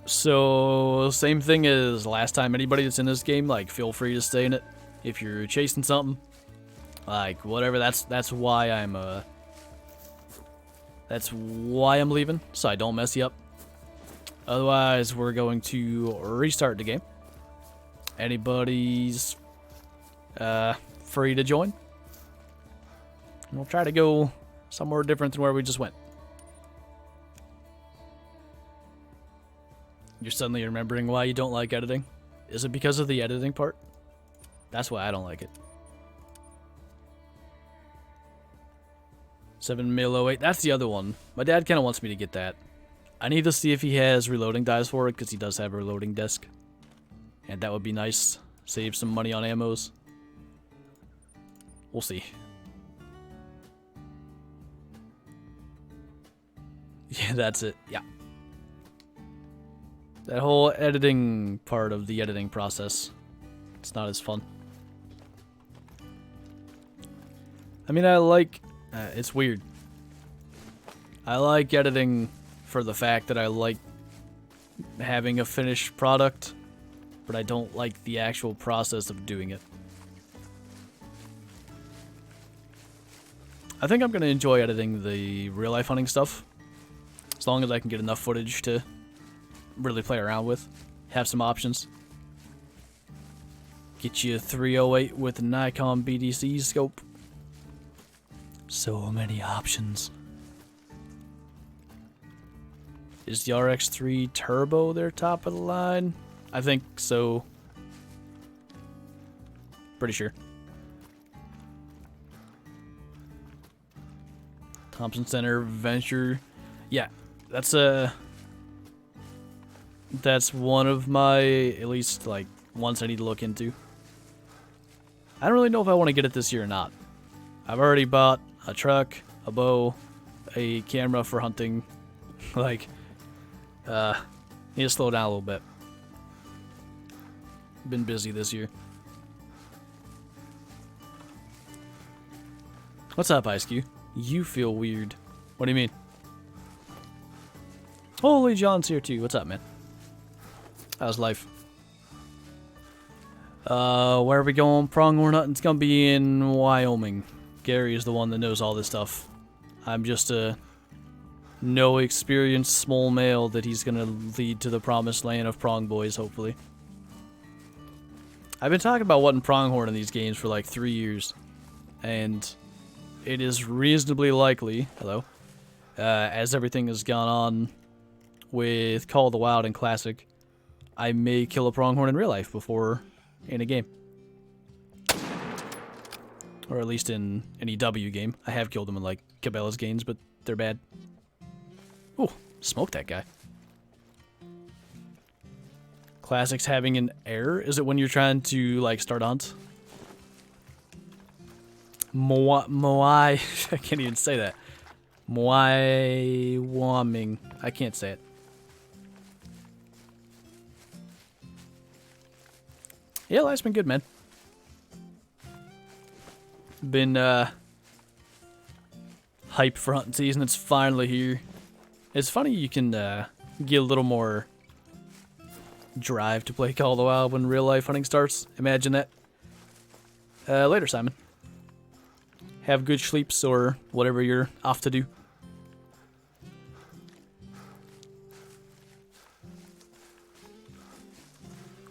So, same thing as last time. Anybody that's in this game, like, feel free to stay in it. If you're chasing something, like, whatever, that's why I'm leaving, so I don't mess you up. Otherwise, we're going to restart the game. Anybody's free to join. And we'll try to go somewhere different than where we just went. You're suddenly remembering why you don't like editing? Is it because of the editing part? That's why I don't like it. 7mm08. That's the other one. My dad kind of wants me to get that. I need to see if he has reloading dies for it, because he does have a reloading desk. And that would be nice. Save some money on ammos. We'll see. Yeah, that's it. Yeah. That whole editing part of the editing process. It's not as fun. I mean, I like... it's weird. I like editing for the fact that I like having a finished product, but I don't like the actual process of doing it. I think I'm going to enjoy editing the real-life hunting stuff, as long as I can get enough footage to really play around with, have some options. Get you a 308 with a Nikon BDC scope. So many options. Is the RX3 Turbo their top of the line? I think so. Pretty sure. Thompson Center Venture. Yeah, that's one of my, at least, like, ones I need to look into. I don't really know if I want to get it this year or not. I've already bought a truck, a bow, a camera for hunting. Like, need to slow down a little bit. Been busy this year. What's up, IceQ? You feel weird. What do you mean? Holy John's here too. What's up, man? How's life? Where are we going? Pronghorn hunting? It's gonna be in Wyoming. Gary is the one that knows all this stuff. I'm just a no experienced small male that he's gonna lead to the promised land of prong boys, hopefully. I've been talking about wanting pronghorn in these games for like 3 years, and it is reasonably likely, hello, as everything has gone on with Call of the Wild and Classic, I may kill a pronghorn in real life before in a game. Or at least in an EW game. I have killed them in like Cabela's games, but they're bad. Ooh, smoked that guy. Classic's having an error? Is it when you're trying to like start a hunt? Moai, I can't even say that. Moai Waming. I can't say it. Yeah, life's been good, man. Been hype for hunting season. It's finally here. It's funny you can get a little more drive to play Call of the Wild when real life hunting starts. Imagine that. Later, Simon. Have good sleeps or whatever you're off to do.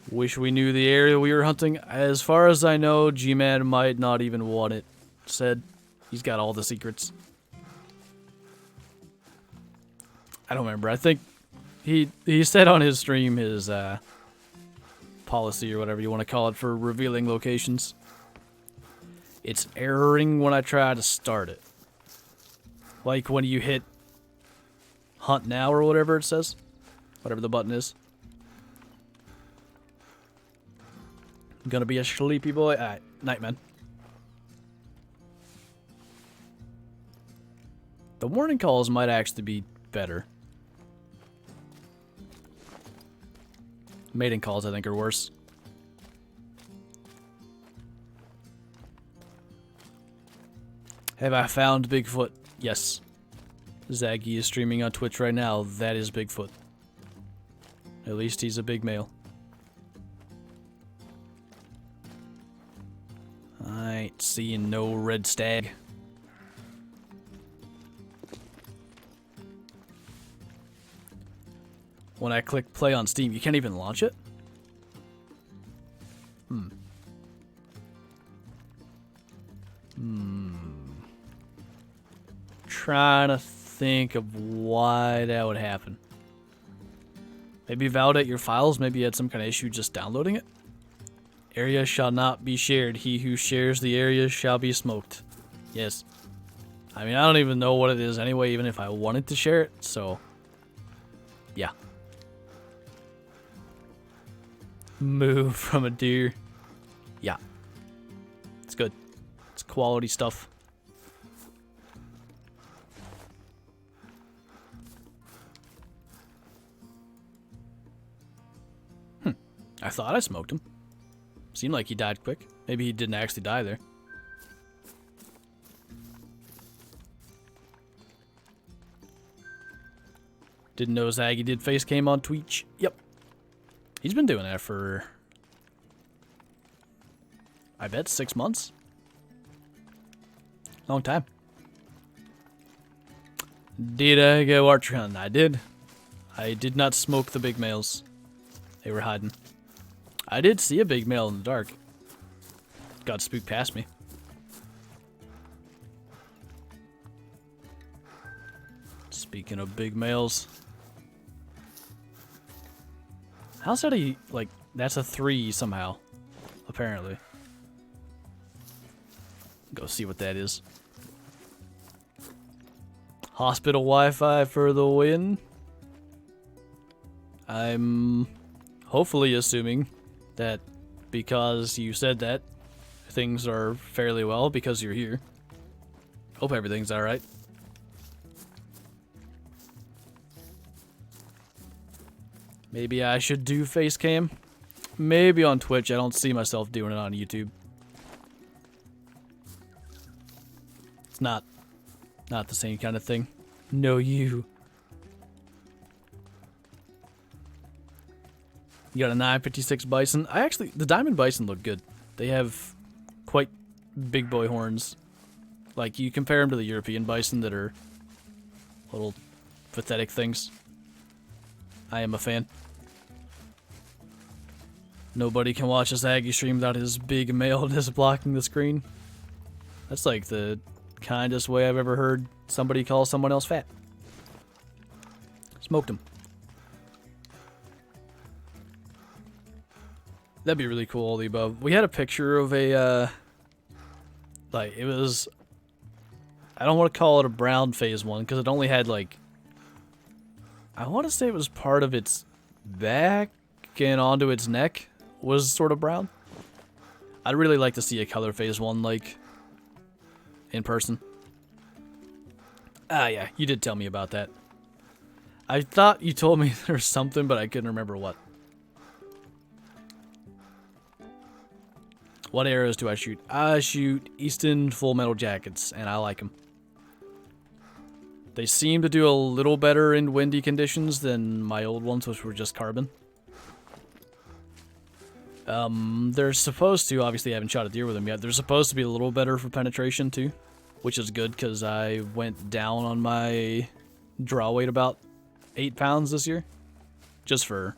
Wish we knew the area we were hunting. As far as I know, G-Man might not even want it said. He's got all the secrets. I don't remember. I think he said on his stream his policy or whatever you want to call it for revealing locations. It's erroring when I try to start it. Like when you hit hunt now or whatever it says. Whatever the button is. I'm gonna be a sleepy boy. Alright, night, man. The warning calls might actually be better. Mating calls, I think, are worse. Have I found Bigfoot? Yes. Zaggy is streaming on Twitch right now. That is Bigfoot. At least he's a big male. I ain't seeing no red stag. When I click play on Steam, you can't even launch it? Trying to think of why that would happen. Maybe validate your files. Maybe you had some kind of issue just downloading it. Area shall not be shared. He who shares the area shall be smoked. Yes. I mean, I don't even know what it is anyway, even if I wanted to share it, so... yeah. Moo from a deer. Yeah. It's good. It's quality stuff. I thought I smoked him. Seemed like he died quick. Maybe he didn't actually die there. Didn't know Zaggy did face cam on Twitch. Yep. He's been doing that for... I bet 6 months. Long time. Did I go archery hunting? I did. I did not smoke the big males. They were hiding. I did see a big male in the dark. Got spooked past me. Speaking of big males. How's that a, like, that's a 3 somehow, apparently. Go see what that is. Hospital Wi-Fi for the win. I'm hopefully assuming that because you said that, things are fairly well because you're here. Hope everything's alright. Maybe I should do face cam. Maybe on Twitch. I don't see myself doing it on YouTube. It's not the same kind of thing. No, you. You got a 956 bison. The diamond bison look good. They have quite big boy horns. Like, you compare them to the European bison that are little pathetic things. I am a fan. Nobody can watch a Zaggy stream without his big maleness blocking the screen. That's like the kindest way I've ever heard somebody call someone else fat. Smoked him. That'd be really cool, all the above. We had a picture of a, like, it was... I don't want to call it a brown phase one, because it only had, like... I want to say it was part of its back and onto its neck was sort of brown. I'd really like to see a color phase one, like, in person. Ah, yeah, you did tell me about that. I thought you told me there was something, but I couldn't remember what. What arrows do I shoot? I shoot Easton Full Metal Jackets, and I like them. They seem to do a little better in windy conditions than my old ones, which were just carbon. They're supposed to, obviously I haven't shot a deer with them yet, they're supposed to be a little better for penetration too, which is good because I went down on my draw weight about 8 pounds this year, just for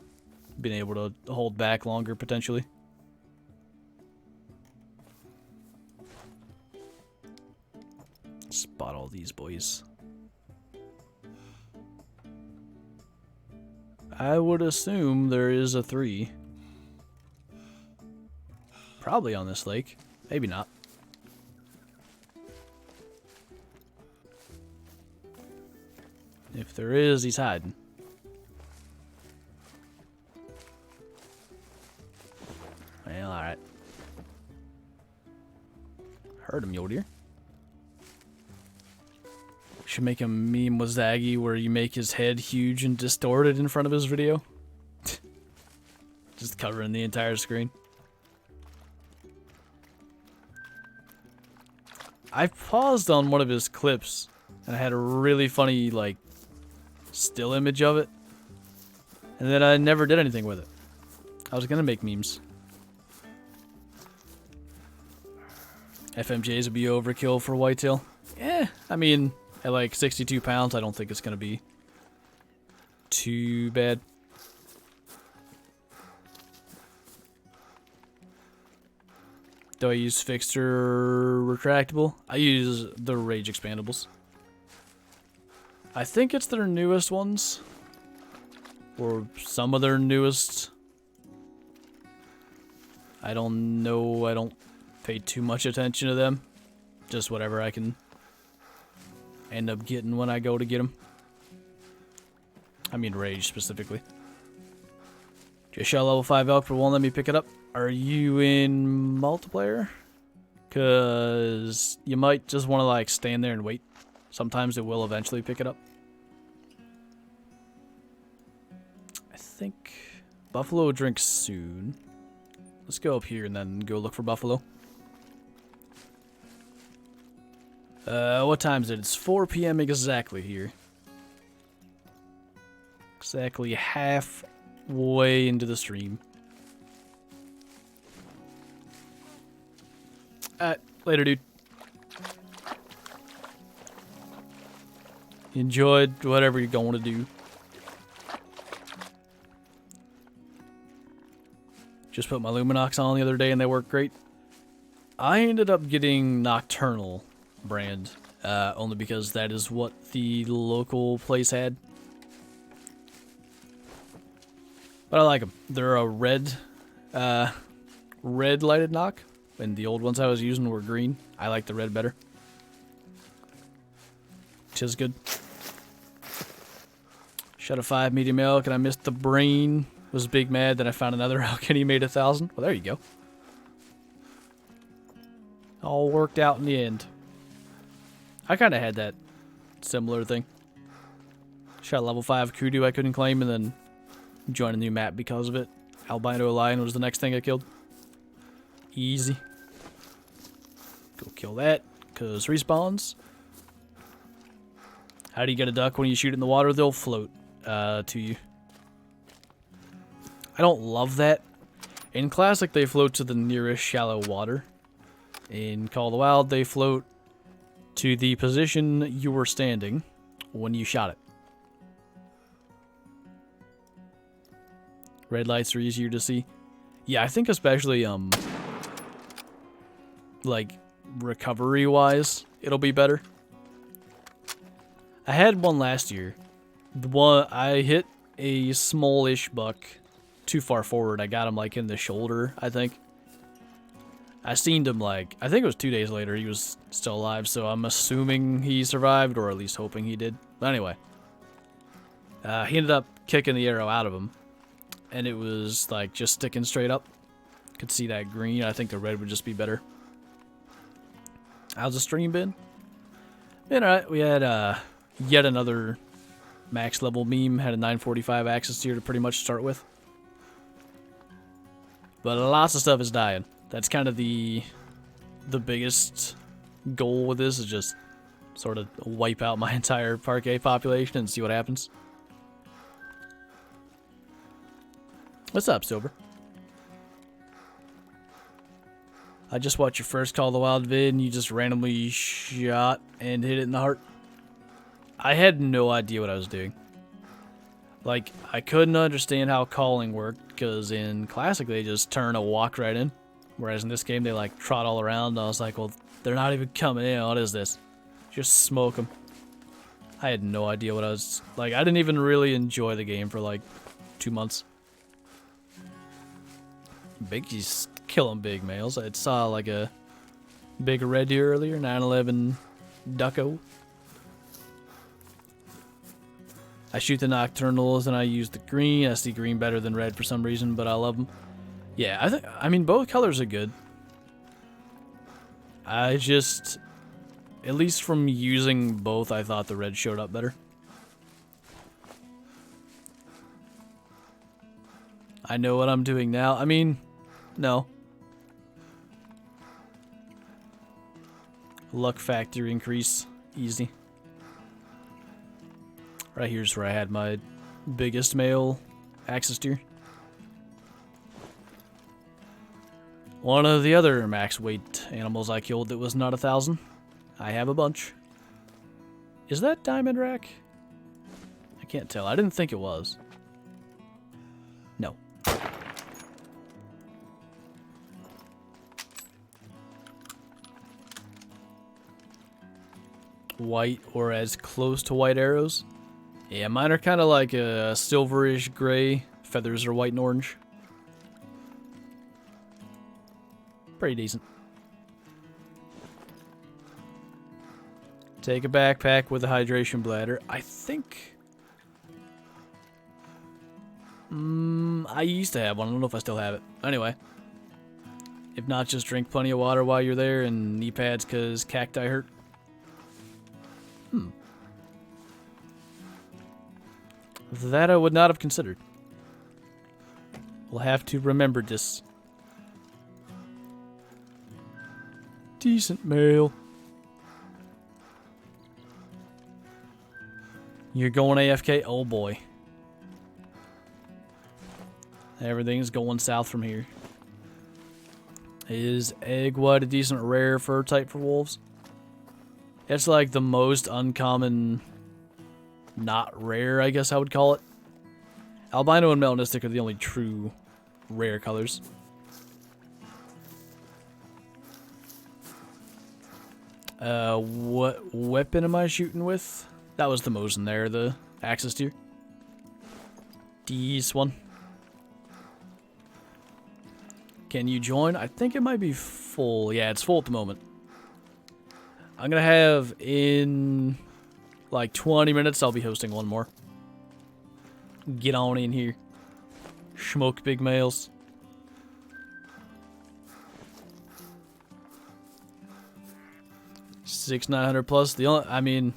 being able to hold back longer potentially. Spot all these boys. I would assume there is a 3. Probably on this lake. Maybe not. If there is, he's hiding. Well, alright. Heard a mule deer. Should make a meme with Zaggy where you make his head huge and distorted in front of his video. Just covering the entire screen. I paused on one of his clips and I had a really funny, like, still image of it. And then I never did anything with it. I was gonna make memes. FMJs would be overkill for whitetail. Yeah, I mean, at like 62 pounds, I don't think it's gonna be too bad. Do I use fixed or retractable? I use the Rage expandables. I think it's their newest ones. Or some of their newest. I don't know. I don't pay too much attention to them. Just whatever I can end up getting when I go to get them. I mean rage specifically. Just shot level 5 elk, but won't let me pick it up. Are you in multiplayer? Cause you might just want to like stand there and wait. Sometimes it will eventually pick it up. I think buffalo drinks soon. Let's go up here and then go look for buffalo. What time is it? It's 4 p.m. exactly here. Exactly halfway into the stream. Later, dude. Enjoyed whatever you're going to do. Just put my Luminox on the other day and they work great. I ended up getting Nocturnal brand, only because that is what the local place had. But I like them. They're a red lighted knock, and the old ones I was using were green. I like the red better. Tis good. Shot a 5 medium elk and I missed the brain. Was big mad that I found another elk and he made 1,000. Well, there you go. All worked out in the end. I kind of had that similar thing. Shot level 5 kudu I couldn't claim and then joined a new map because of it. Albino lion was the next thing I killed. Easy. Go kill that, because respawns. How do you get a duck when you shoot it in the water? They'll float to you. I don't love that. In Classic, they float to the nearest shallow water. In Call of the Wild, they float to the position you were standing when you shot it. Red lights are easier to see. Yeah, I think especially, like, recovery-wise, it'll be better. I had one last year. The one I hit a smallish buck too far forward. I got him like in the shoulder, I think. I seen him like, I think it was 2 days later. He was still alive, so I'm assuming he survived, or at least hoping he did. But anyway, he ended up kicking the arrow out of him, and it was like just sticking straight up. Could see that green. I think the red would just be better. How's the stream been? Been alright. We had yet another max level meme. Had a 945 access tier to pretty much start with. But lots of stuff is dying. That's kind of the biggest goal with this, is just sort of wipe out my entire Parque population and see what happens. What's up, Silver? I just watched your first Call of the Wild vid and you just randomly shot and hit it in the heart. I had no idea what I was doing. Like, I couldn't understand how calling worked, because in Classic they just turn a walk right in. Whereas in this game they like trot all around, and I was like, well, they're not even coming in, what is this? Just smoke them. I had no idea what I was... Like, I didn't even really enjoy the game for like 2 months. Biggie's killing big males. I saw like a big red deer earlier, 911 ducko. I shoot the nocturnals and I use the green. I see green better than red for some reason, but I love them. Yeah, I mean both colors are good. I just, at least from using both, I thought the red showed up better. I know what I'm doing now. I mean, no. Luck factor increase. Easy. Right here's where I had my biggest male axis deer. One of the other max weight animals I killed that was not 1,000. I have a bunch. Is that diamond rack? I can't tell. I didn't think it was. No. White or as close to white arrows. Yeah, mine are kind of like a silverish gray. Feathers are white and orange. Pretty decent. Take a backpack with a hydration bladder. I think... I used to have one. I don't know if I still have it. Anyway. If not, just drink plenty of water while you're there and knee pads because cacti hurt. That I would not have considered. We'll have to remember this. Decent mail. You're going AFK? Oh boy. Everything's going south from here. Is egg white a decent rare fur type for wolves? It's like the most uncommon, not rare, I guess I would call it. Albino and melanistic are the only true rare colors. What weapon am I shooting with? That was the Mosin there, the Axis deer. This one. Can you join? I think it might be full. Yeah, it's full at the moment. I'm gonna have in like 20 minutes, I'll be hosting one more. Get on in here. Smoke big males. Six 900 plus. The only, I mean,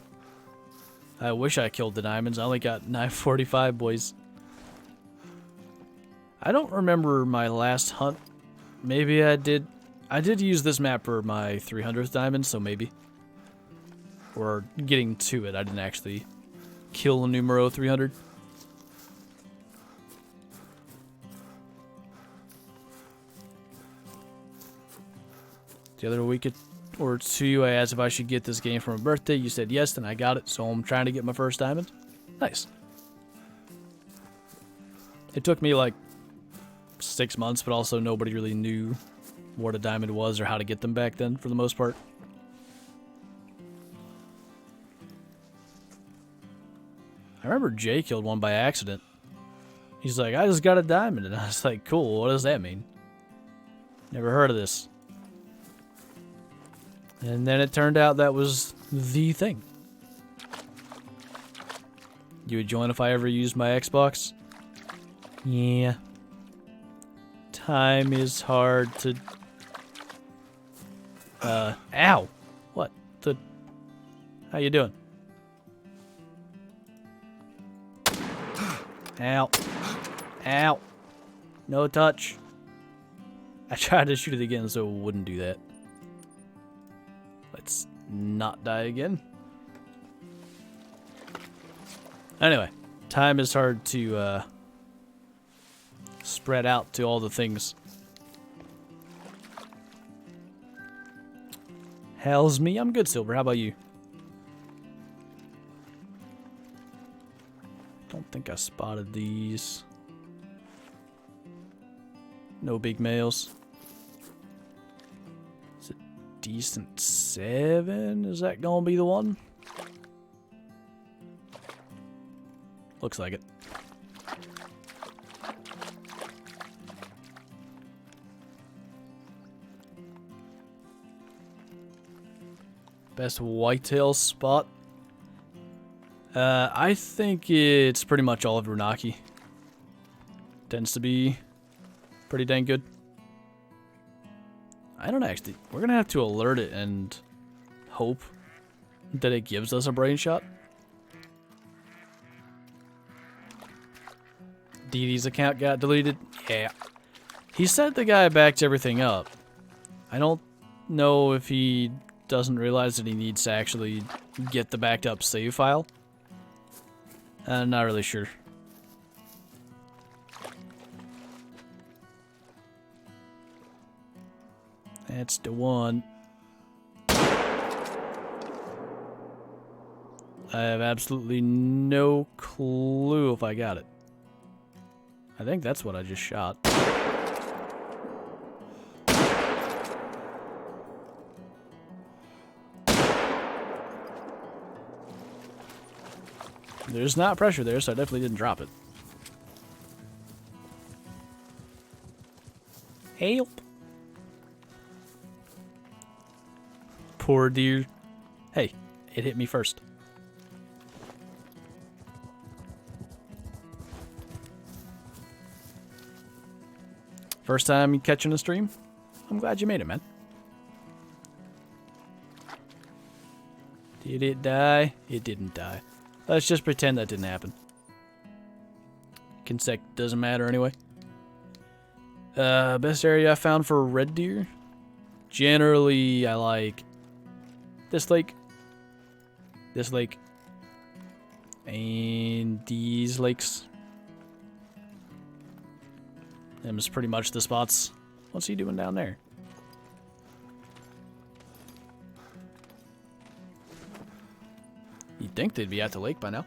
I wish I killed the diamonds. I only got 945, boys. I don't remember my last hunt. Maybe I did. I did use this map for my 300th diamond, so maybe. Or getting to it. I didn't actually kill a numero 300. The other week or two, I asked if I should get this game for my birthday. You said yes, and I got it, so I'm trying to get my first diamond. Nice. It took me like 6 months, but also nobody really knew what a diamond was or how to get them back then, for the most part. I remember Jay killed one by accident. He's like, I just got a diamond, and I was like, cool, what does that mean? Never heard of this. And then it turned out that was the thing. You would join if I ever used my Xbox? Yeah. Time is hard to... ow! What the... How you doing? Ow. Ow. No touch. I tried to shoot it again so it wouldn't do that. Let's not die again. Anyway, time is hard to spread out to all the things. Hell's me, I'm good, Silver. How about you? Don't think I spotted these. No big males. Is it decent 7? Is that gonna be the one? Looks like it. Best whitetail spot? I think it's pretty much all of Runaki. Tends to be pretty dang good. I don't actually... We're gonna have to alert it and hope that it gives us a brain shot. DD's account got deleted? Yeah. He said the guy backed everything up. I don't know if he doesn't realize that he needs to actually get the backed up save file. I'm not really sure. That's the one. I have absolutely no clue if I got it. I think that's what I just shot. There's not pressure there, so I definitely didn't drop it. Help! Poor deer. Hey, It hit me first. First time you catching a stream? I'm glad you made it, man. Did it die? It didn't die. Let's just pretend that didn't happen. Consec doesn't matter anyway. Best area I found for red deer? Generally, I like this lake, and these lakes. Them is pretty much the spots. What's he doing down there? You'd think they'd be at the lake by now.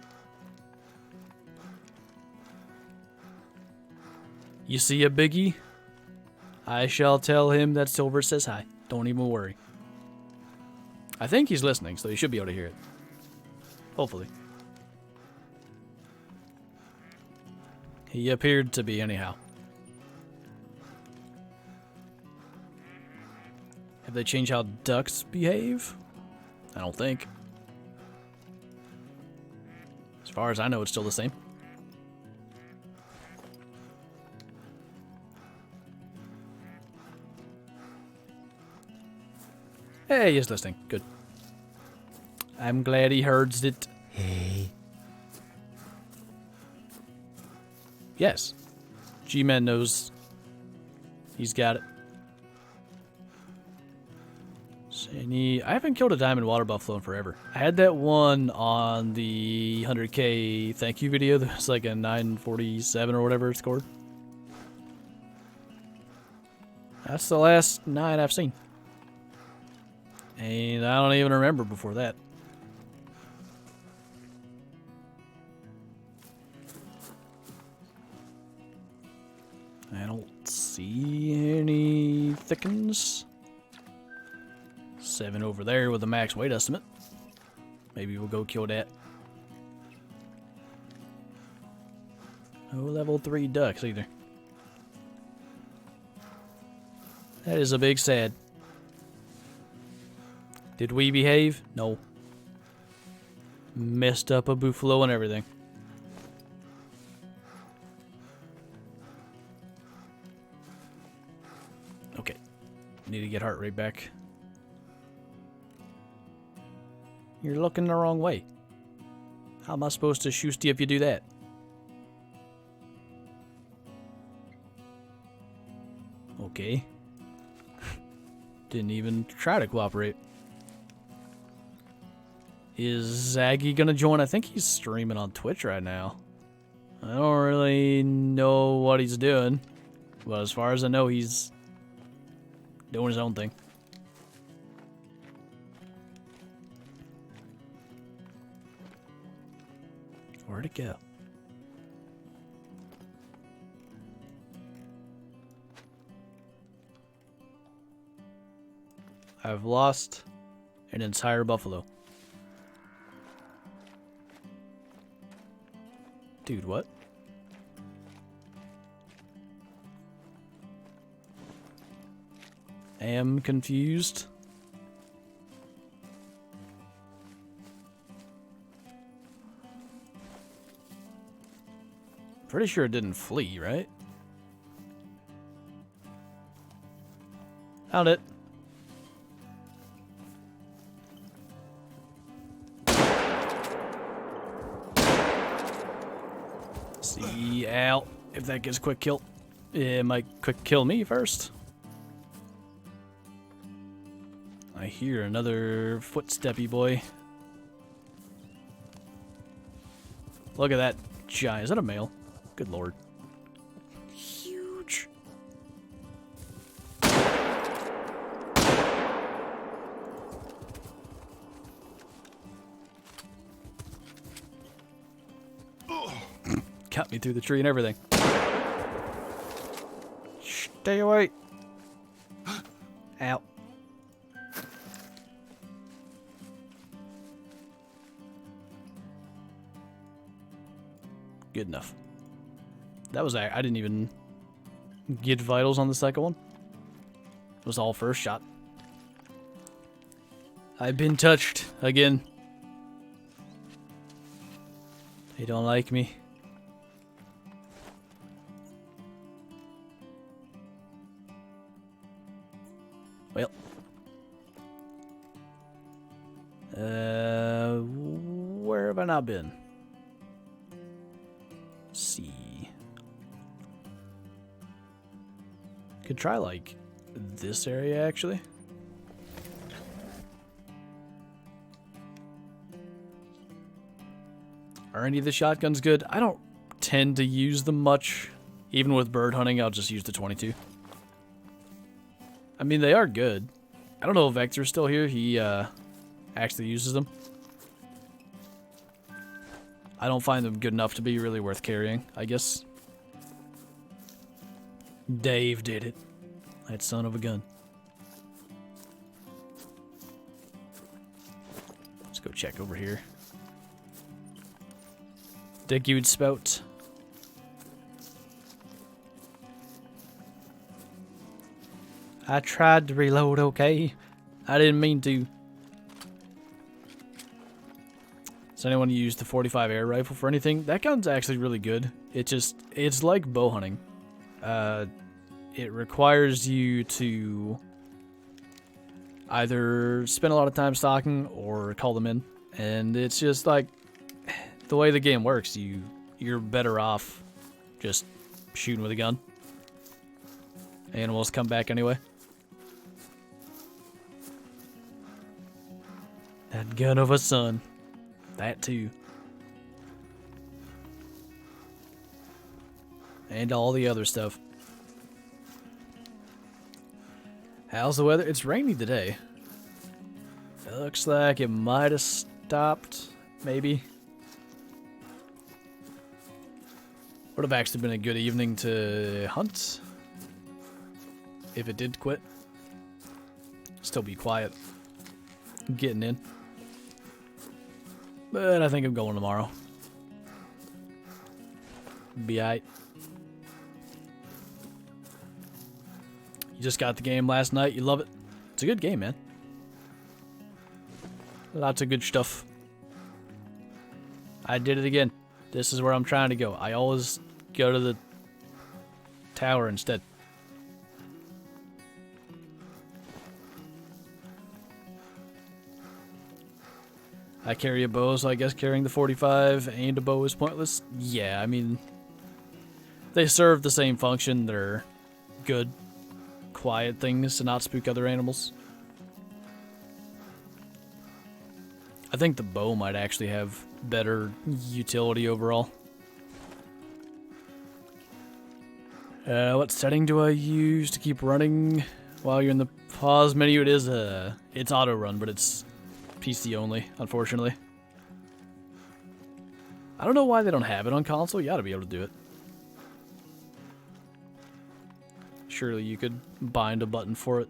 You see a biggie? I shall tell him that Silver says hi. Don't even worry. I think he's listening, so he should be able to hear it. Hopefully. He appeared to be anyhow. Have they changed how ducks behave? I don't think. As far as I know, it's still the same. Hey, he's listening. Good. I'm glad he heard it. Hey. Yes. G-Man knows he's got it. I haven't killed a diamond water buffalo in forever. I had that one on the 100k thank you video. That was like a 947 or whatever it scored. That's the last 9 I've seen. And I don't even remember before that. I don't see any thickens. 7 over there with a max weight estimate. Maybe we'll go kill that. No level 3 ducks either. That is a big sad. Did we behave? No. Messed up a buffalo and everything. Okay. Need to get heart rate back. You're looking the wrong way. How am I supposed to shoot you if you do that? Okay. Didn't even try to cooperate. Is Zaggy gonna join? I think he's streaming on Twitch right now. I don't really know what he's doing. But as far as I know, he's doing his own thing. Where'd it go? I've lost an entire buffalo. Dude, what? I am confused. Pretty sure it didn't flee, right? Found it. See out if that gets quick kill. It might quick kill me first. I hear another footsteppy boy. Look at that giant. Is that a male? Good lord. Huge. Cut me through the tree and everything. Stay away. Ow. Good enough. That was, I didn't even get vitals on the second one. It was all first shot. I've been touched again. He don't like me. Well. Where have I not been? Let's see. Could try, like, this area, actually. Are any of the shotguns good? I don't tend to use them much. Even with bird hunting, I'll just use the 22. I mean, they are good. I don't know if Vector's still here. He actually uses them. I don't find them good enough to be really worth carrying, I guess. Dave did it. That son of a gun. Let's go check over here. Dickwood spout. I tried to reload, okay? I didn't mean to. Does anyone use the 45 air rifle for anything? That gun's actually really good. It's like bow hunting. It requires you to either spend a lot of time stalking or call them in. And it's just like, the way the game works, you're better off just shooting with a gun. Animals come back anyway. That gun of a son. That too. And all the other stuff. How's the weather? It's rainy today. It looks like it might have stopped, maybe. Would have actually been a good evening to hunt. If it did quit. Still be quiet. Getting in. But I think I'm going tomorrow. Be aight. You just got the game last night. You love it. It's a good game, man. Lots of good stuff. I did it again. This is where I'm trying to go. I always go to the tower instead. I carry a bow, so I guess carrying the 45 and a bow is pointless. Yeah, I mean, they serve the same function. They're good, quiet things to not spook other animals. I think the bow might actually have better utility overall. What setting do I use to keep running while you're in the pause menu? It's auto run, but it's PC only, unfortunately. I don't know why they don't have it on console. You ought to be able to do it. Surely you could bind a button for it.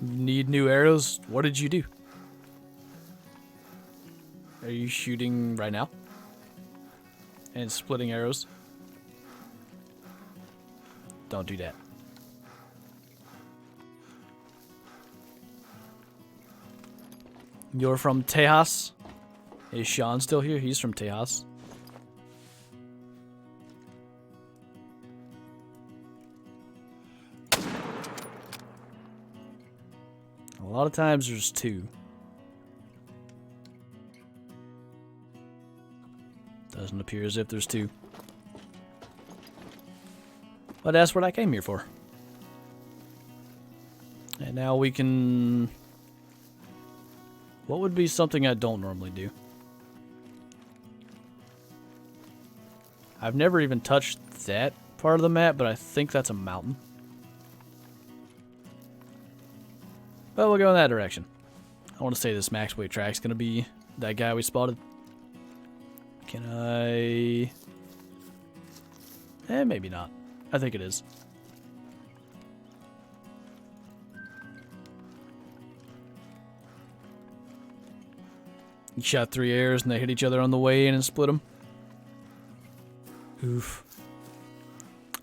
Need new arrows? What did you do? Are you shooting right now? And splitting arrows? Don't do that. You're from Tejas? Is Sean still here? He's from Tejas. A lot of times there's two. Doesn't appear as if there's two. But that's what I came here for. And now we can... What would be something I don't normally do? I've never even touched that part of the map, but I think that's a mountain. Well, we'll go in that direction. I want to say this Maxwell track's going to be that guy we spotted. Can I... maybe not. I think it is. You shot 3 arrows and they hit each other on the way in and split them. Oof.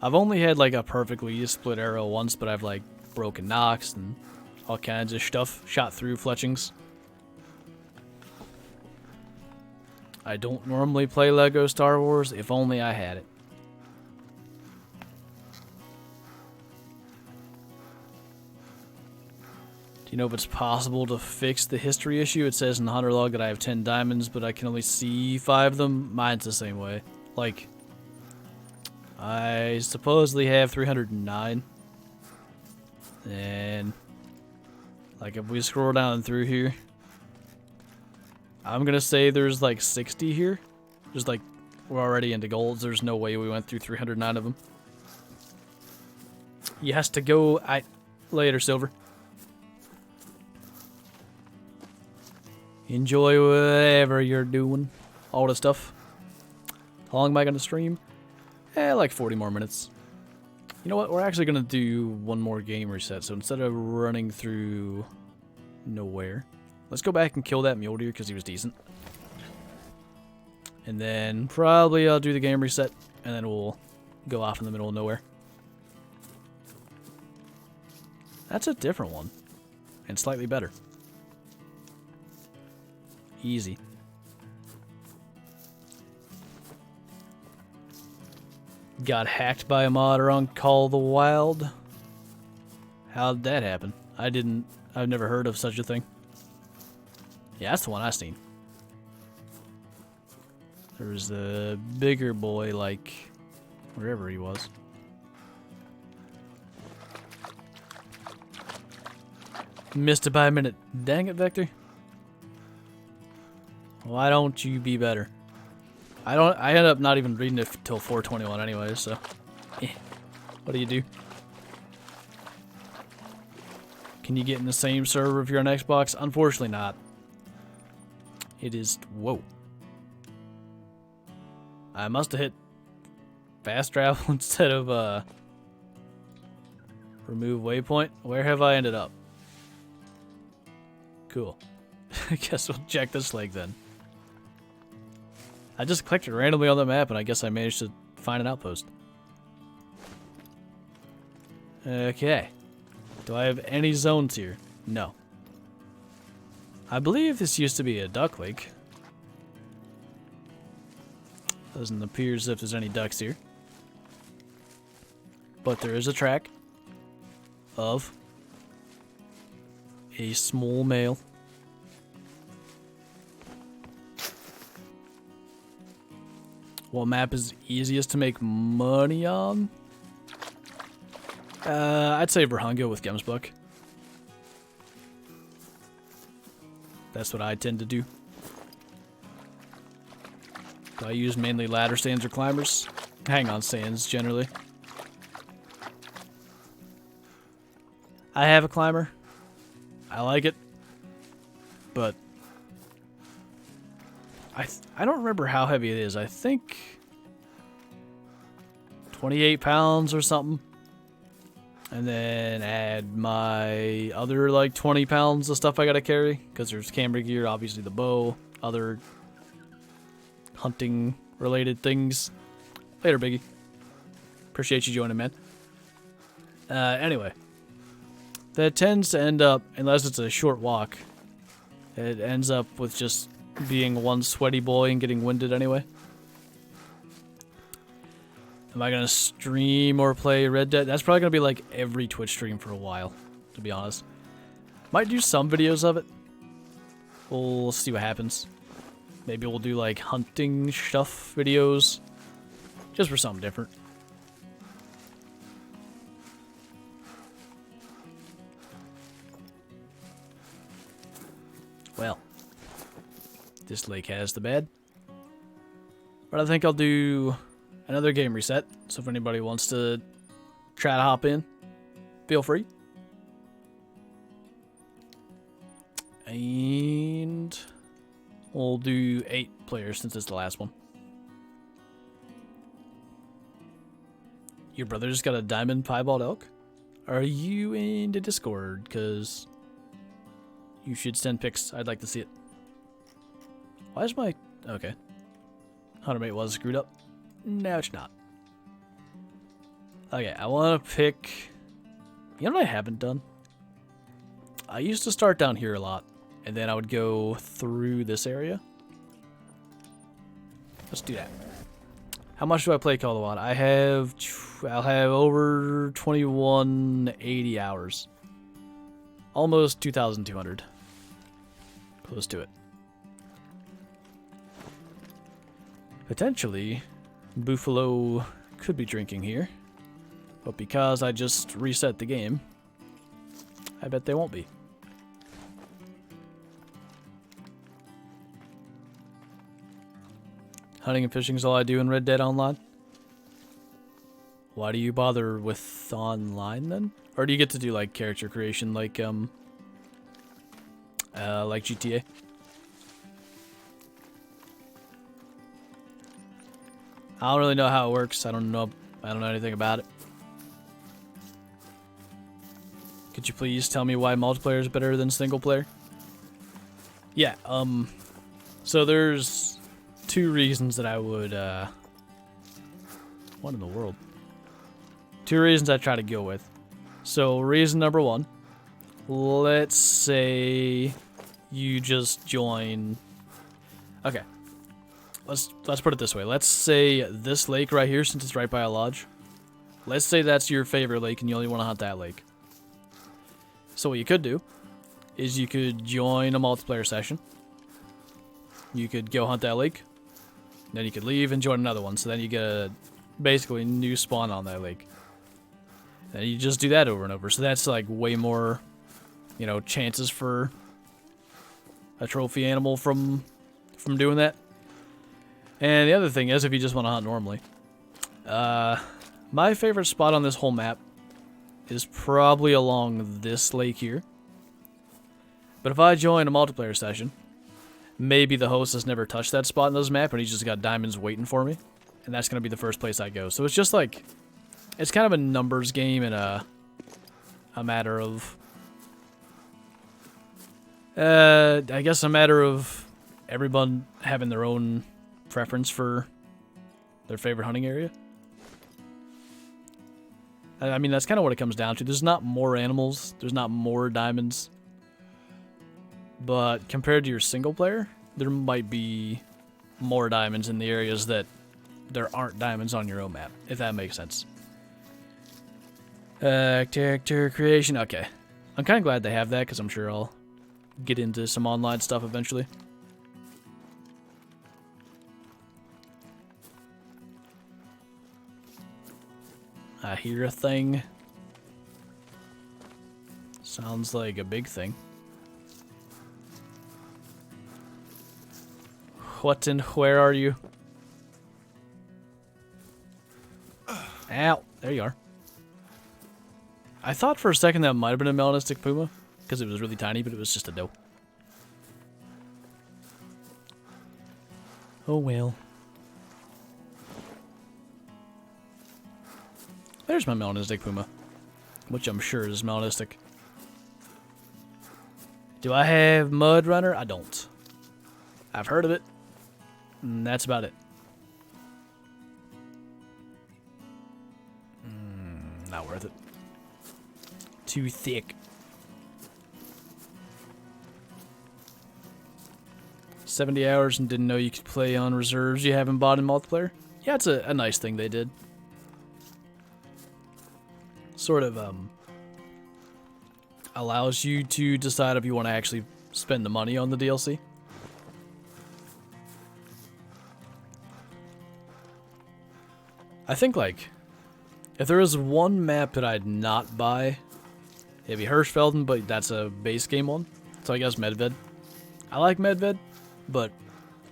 I've only had like a perfectly split arrow once, but I've like broken nocks and all kinds of stuff shot through fletchings. I don't normally play Lego Star Wars, if only I had it. Do you know if it's possible to fix the history issue? It says in the Hunter log that I have 10 diamonds, but I can only see 5 of them. Mine's the same way. Like, I supposedly have 309. And, like, if we scroll down through here, I'm gonna say there's like 60 here. Just like, we're already into golds. There's no way we went through 309 of them. You has to go. Later, Silver. Enjoy whatever you're doing. All the stuff. How long am I going to stream? Like 40 more minutes. You know what? We're actually going to do one more game reset. So instead of running through nowhere, let's go back and kill that mule deer because he was decent. And then probably I'll do the game reset. And then we'll go off in the middle of nowhere. That's a different one. And slightly better. Easy. Got hacked by a modder on Call the Wild. How'd that happen? I've never heard of such a thing. Yeah, that's the one I seen. There was the bigger boy, like, wherever he was. Missed it by a minute. Dang it, Vector. Why don't you be better? I ended up not even reading it till 421 anyway, so. What do you do? Can you get in the same server if you're on Xbox? Unfortunately not. It is... Whoa. I must have hit fast travel instead of remove waypoint. Where have I ended up? Cool. I guess we'll check this leg then. I just clicked it randomly on the map, and I guess I managed to find an outpost. Okay. Do I have any zones here? No. I believe this used to be a duck lake. Doesn't appear as if there's any ducks here. But there is a track of a small male. What map is easiest to make money on? I'd say Vurhonga with Gemsbuck. That's what I tend to do. Do I use mainly ladder stands or climbers? Hang on stands, generally. I have a climber. I like it. But I don't remember how heavy it is. I think 28 pounds or something. And then add my other like 20 pounds of stuff I gotta carry. Because there's camera gear, obviously the bow, other hunting related things. Later, Biggie. Appreciate you joining, man. Anyway. That tends to end up, unless it's a short walk, it ends up with just being one sweaty boy and getting winded anyway. Am I going to stream or play Red Dead? That's probably going to be like every Twitch stream for a while, to be honest. Might do some videos of it. We'll see what happens. Maybe we'll do like hunting stuff videos. Just for something different. Well, this lake has the bad. But I think I'll do another game reset. So if anybody wants to try to hop in, feel free. And we'll do 8 players since it's the last one. Your brother just got a diamond piebald elk? Are you in the Discord? Because you should send pics. I'd like to see it. Why is my... Okay. Huntermate was screwed up. No, it's not. Okay, I want to pick... You know what I haven't done? I used to start down here a lot, and then I would go through this area. Let's do that. How much do I play Call of Wild? I'll have over 2180 hours. Almost 2,200. Close to it. Potentially, Buffalo could be drinking here. But because I just reset the game, I bet they won't be. Hunting and fishing is all I do in Red Dead Online. Why do you bother with online then? Or do you get to do like character creation like GTA? I don't really know how it works. I don't know anything about it. Could you please tell me why multiplayer is better than single player? Yeah, so there's 2 reasons that I would, what in the world? 2 reasons I try to go with. So, reason number 1, let's say you just join, okay, let's put it this way. Let's say this lake right here, since it's right by a lodge, let's say that's your favorite lake and you only want to hunt that lake. So what you could do is you could join a multiplayer session. You could go hunt that lake. Then you could leave and join another one. So then you get a basically new spawn on that lake. And you just do that over and over. So that's like way more, you know, chances for a trophy animal from doing that. And the other thing is, if you just want to hunt normally, my favorite spot on this whole map is probably along this lake here. But if I join a multiplayer session, maybe the host has never touched that spot in this map and he's just got diamonds waiting for me. And that's going to be the first place I go. So it's just like, it's kind of a numbers game and a matter of, I guess a matter of everyone having their own preference for their favorite hunting area. I mean, that's kind of what it comes down to. There's not more animals. There's not more diamonds. But compared to your single player, there might be more diamonds in the areas that there aren't diamonds on your own map, if that makes sense. Character creation. Okay. I'm kind of glad they have that, because I'm sure I'll get into some online stuff eventually. I hear a thing. Sounds like a big thing. What and where are you? Ow, there you are. I thought for a second that might have been a melanistic puma, because it was really tiny, but it was just a doe. Oh well. There's my melanistic puma, which I'm sure is melanistic. Do I have Mud Runner? I don't. I've heard of it, and that's about it. Not worth it. Too thick. 70 hours and didn't know you could play on reserves you haven't bought in multiplayer? Yeah, it's a nice thing they did. Sort of allows you to decide if you want to actually spend the money on the DLC. I think, like, if there was one map that I'd not buy, it'd be Hirschfelden, but that's a base game one. So I guess Medved. I like Medved, but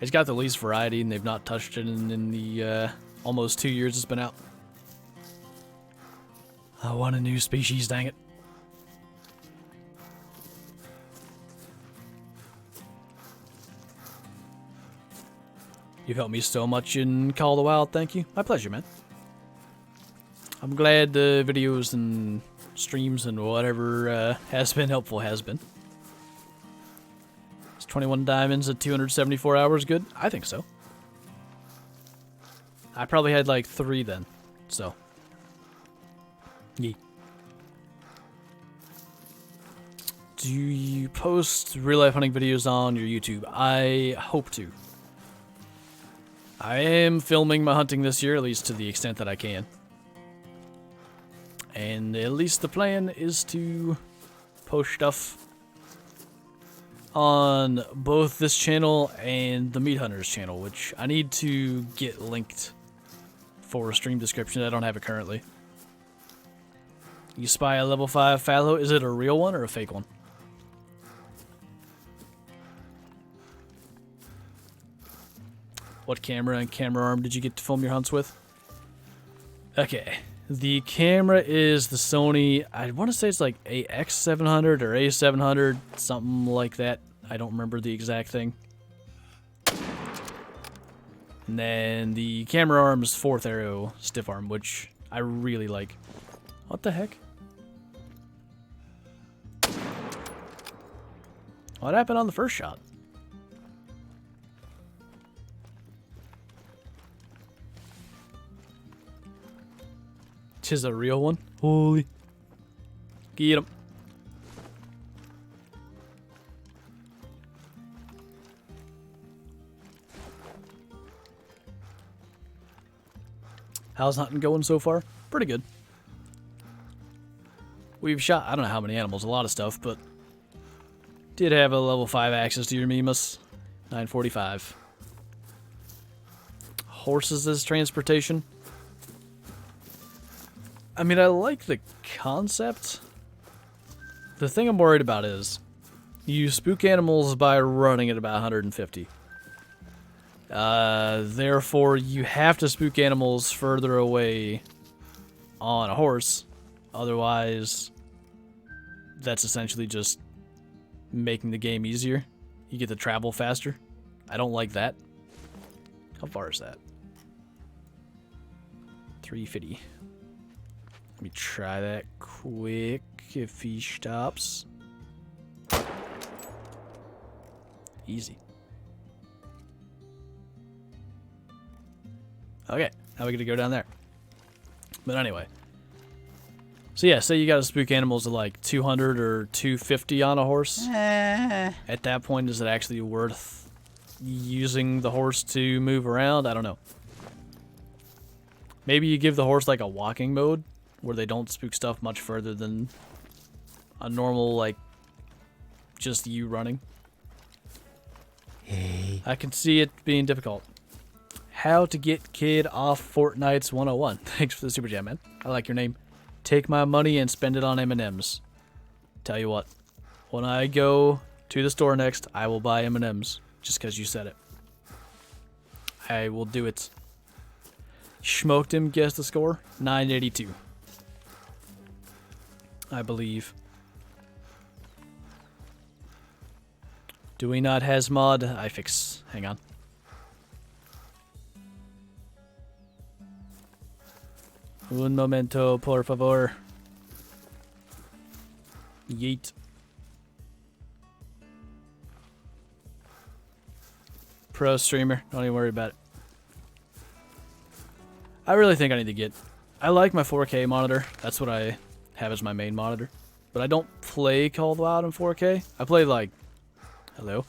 it's got the least variety, and they've not touched it in the almost 2 years it's been out. I want a new species, dang it. You've helped me so much in Call of the Wild, thank you. My pleasure, man. I'm glad the videos and streams and whatever has been helpful has been. Is 21 diamonds at 274 hours good? I think so. I probably had like 3 then, so. Yeah. Do you post real-life hunting videos on your YouTube? I hope to. I am filming my hunting this year, at least to the extent that I can. And at least the plan is to post stuff on both this channel and the Meat Hunters channel, which I need to get linked for a stream description. I don't have it currently. You spy a level 5 fallow. Is it a real one or a fake one? What camera and camera arm did you get to film your hunts with? Okay. The camera is the Sony, I want to say it's like AX700 or A700, something like that. I don't remember the exact thing. And then the camera arm is 4th Arrow stiff arm, which I really like. What the heck? What happened on the first shot? Tis a real one. Holy. Get him. How's hunting going so far? Pretty good. We've shot, I don't know how many animals, a lot of stuff, but did have a level 5 access to your Mimas. 945. Horses as transportation. I mean, I like the concept. The thing I'm worried about is you spook animals by running at about 150. Therefore, you have to spook animals further away on a horse. Otherwise, that's essentially just making the game easier. You get to travel faster. I don't like that. How far is that? 350. Let me try that quick if he stops. Easy. Okay, now we get to go down there. But anyway. So yeah, say you got to spook animals at like 200 or 250 on a horse. At that point, is it actually worth using the horse to move around? I don't know. Maybe you give the horse like a walking mode, where they don't spook stuff much further than a normal, like, just you running. Hey. I can see it being difficult. How to get kid off Fortnite's 101. Thanks for the super jam, man. I like your name. Take my money and spend it on M&Ms. Tell you what, when I go to the store next, I will buy M&Ms, just because you said it. I will do it. Smoked him, guess the score? 982. I believe. Do we not has mod? I fix. Hang on. Un momento, por favor. Yeet. Pro streamer. Don't even worry about it. I really think I need to get... I like my 4K monitor. That's what I have as my main monitor. But I don't play Call of the Wild in 4K. I play like... Hello?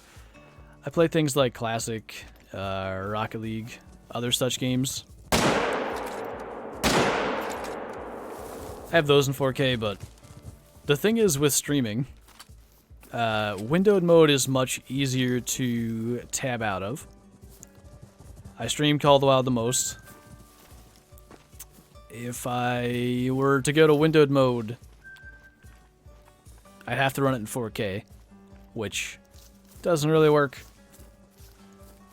I play things like Classic, Rocket League, other such games. I have those in 4K, but the thing is with streaming, windowed mode is much easier to tab out of. I stream Call of the Wild the most. If I were to go to windowed mode, I'd have to run it in 4K, which doesn't really work.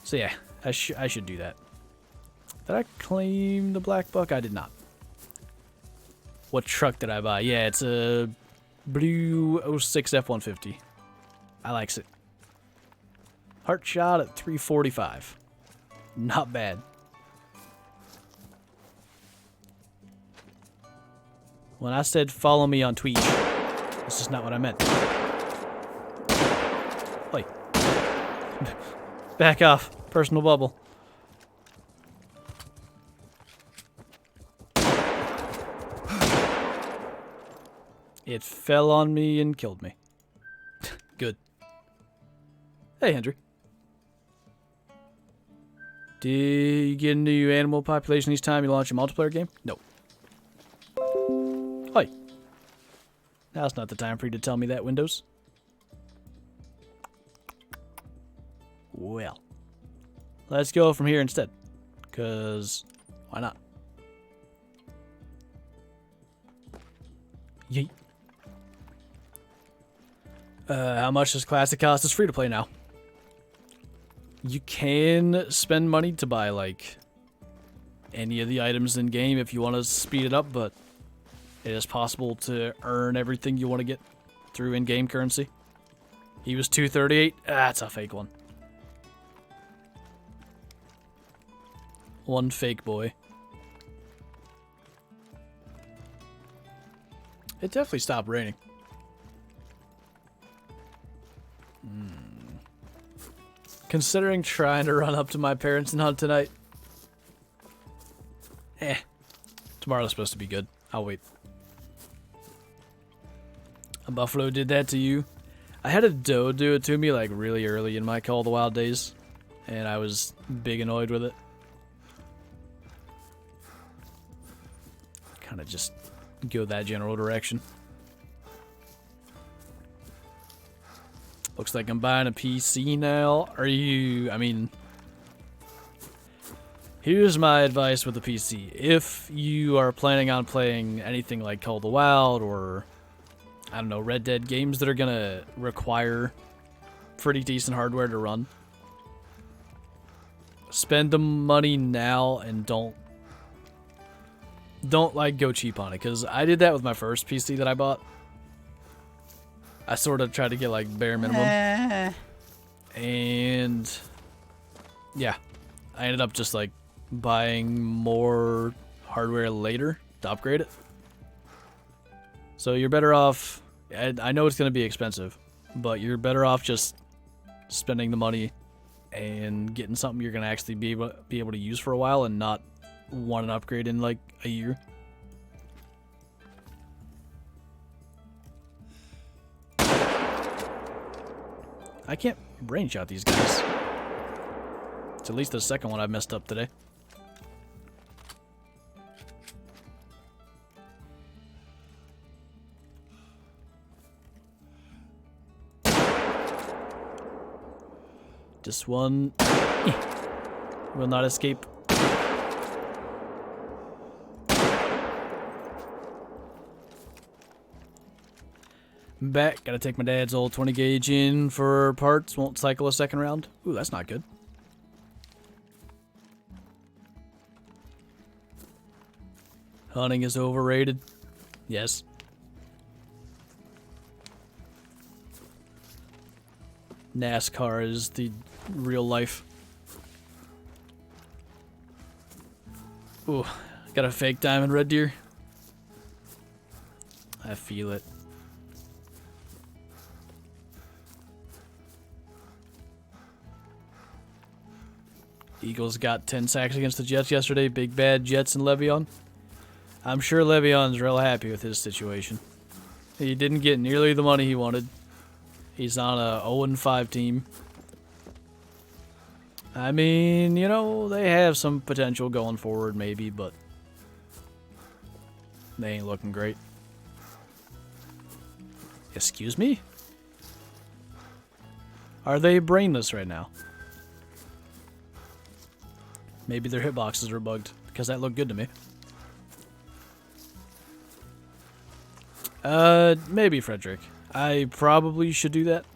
So yeah, I should do that. Did I claim the black buck? I did not. What truck did I buy? Yeah, it's a blue 06 F-150. I likes it. Heart shot at 345. Not bad. When I said follow me on Twitch, this is not what I meant. Oi. Back off. Personal bubble. It fell on me and killed me. Hey, Hendry. Do you get a new animal population each time you launch a multiplayer game? No. Hi. Now's not the time for you to tell me that, Windows. Well. Let's go from here instead. Because, why not? Yeet. How much does Classic cost? It's free to play now. You can spend money to buy, like, any of the items in game if you want to speed it up, but it is possible to earn everything you want to get through in-game currency. He was 238. That's a fake one. One fake boy. It definitely stopped raining. Considering trying to run up to my parents and hunt tonight. Tomorrow's supposed to be good. I'll wait. A buffalo did that to you. I had a doe do it to me like really early in my Call of the Wild days. And I was big annoyed with it. Kind of just go that general direction. Looks like I'm buying a PC now. Are you... I mean... Here's my advice with the PC. If you are planning on playing anything like Call of the Wild or... I don't know, Red Dead games that are gonna require pretty decent hardware to run. Spend the money now and don't like go cheap on it, because I did that with my first PC that I bought. I sort of tried to get like bare minimum. And yeah, I ended up just like buying more hardware later to upgrade it. So you're better off, I know it's going to be expensive, but you're better off just spending the money and getting something you're going to actually be able to use for a while and not want an upgrade in like a year. I can't range shot these guys. It's at least the second one I messed up today. This one will not escape. Back, gotta take my dad's old 20 gauge in for parts, won't cycle a second round. Ooh, that's not good. Hunting is overrated. Yes. NASCAR is the real life. Ooh, got a fake diamond red deer. I feel it. Eagles got 10 sacks against the Jets yesterday. Big bad Jets and Le'Veon. I'm sure Le'Veon's real happy with his situation. He didn't get nearly the money he wanted. He's on a 0-5 team. I mean, you know, they have some potential going forward maybe, but they ain't looking great. Excuse me? Are they brainless right now? Maybe their hitboxes are bugged, because that looked good to me. Maybe Frederick. I probably should do that.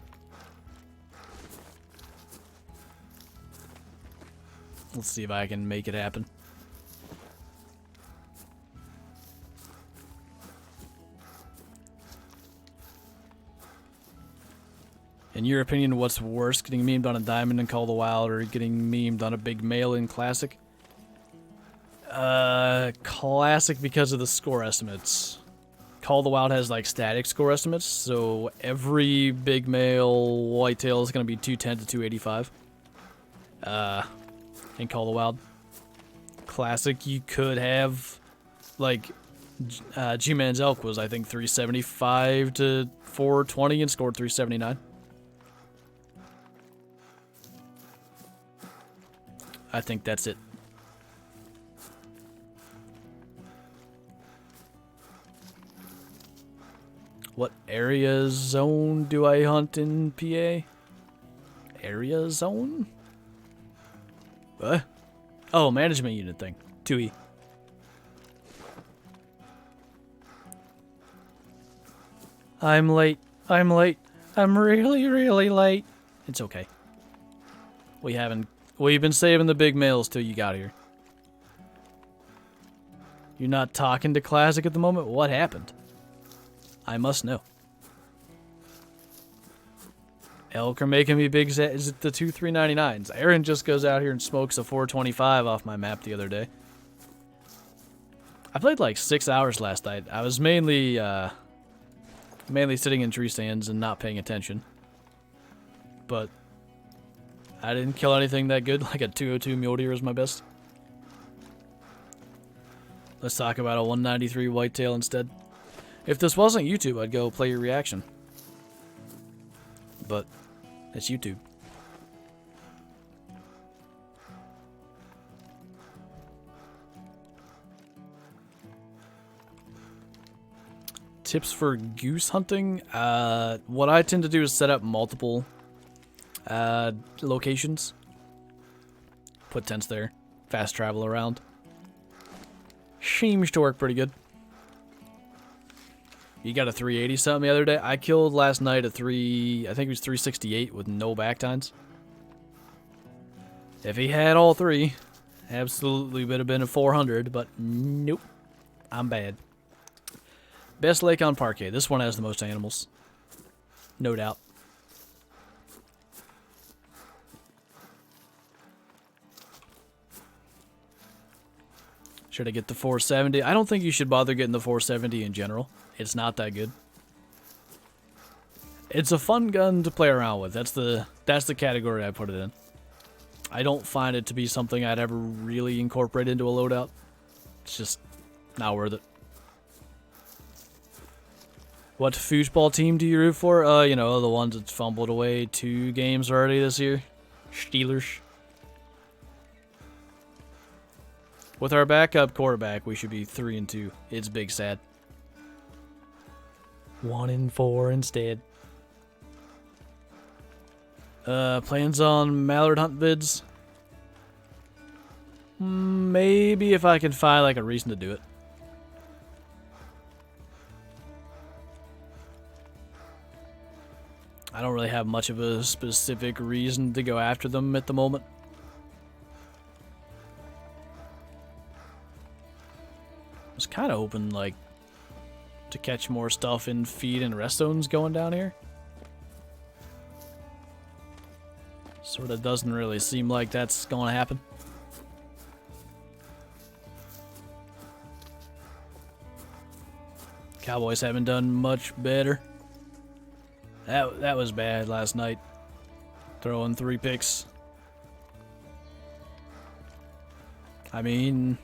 Let's see if I can make it happen. In your opinion, what's worse, getting memed on a diamond in Call of the Wild or getting memed on a big male in Classic? Classic because of the score estimates. Call of the Wild has like static score estimates, so every big male whitetail is going to be 210 to 285. In Call of the Wild. Classic, you could have like G-Man's elk was I think 375 to 420 and scored 379. I think that's it. What area zone do I hunt in PA? Area zone? What? Oh, management unit thing. 2E. I'm late. I'm late. I'm really, really late. It's okay. We've been saving the big males till you got here. You're not talking to Classic at the moment? What happened? I must know. Elk are making me big. Is it the 2 399s? Aaron just goes out here and smokes a 425 off my map the other day. I played like 6 hours last night. I was mainly sitting in tree stands and not paying attention. But I didn't kill anything that good. Like a 202 mule deer is my best. Let's talk about a 193 whitetail instead. If this wasn't YouTube, I'd go play your reaction. But it's YouTube. Tips for goose hunting. What I tend to do is set up multiple locations. Put tents there. Fast travel around. Seems to work pretty good. You got a 380 something the other day. I killed last night a I think it was 368 with no back tines. If he had all three, absolutely would have been a 400, but nope. I'm bad. Best lake on Parque. This one has the most animals. No doubt. Should I get the 470? I don't think you should bother getting the 470 in general. It's not that good. It's a fun gun to play around with. That's the category I put it in. I don't find it to be something I'd ever really incorporate into a loadout. It's just not worth it. What foosball team do you root for? You know, the ones that fumbled away 2 games already this year. Steelers. With our backup quarterback, we should be 3-2. It's big sad. 1-4 instead. Plans on mallard hunt vids? Maybe if I can find like a reason to do it. I don't really have much of a specific reason to go after them at the moment. I was kind of hoping like to catch more stuff in feed and rest zones going down here. Sort of doesn't really seem like that's going to happen. Cowboys haven't done much better. That was bad last night. Throwing 3 picks. I mean,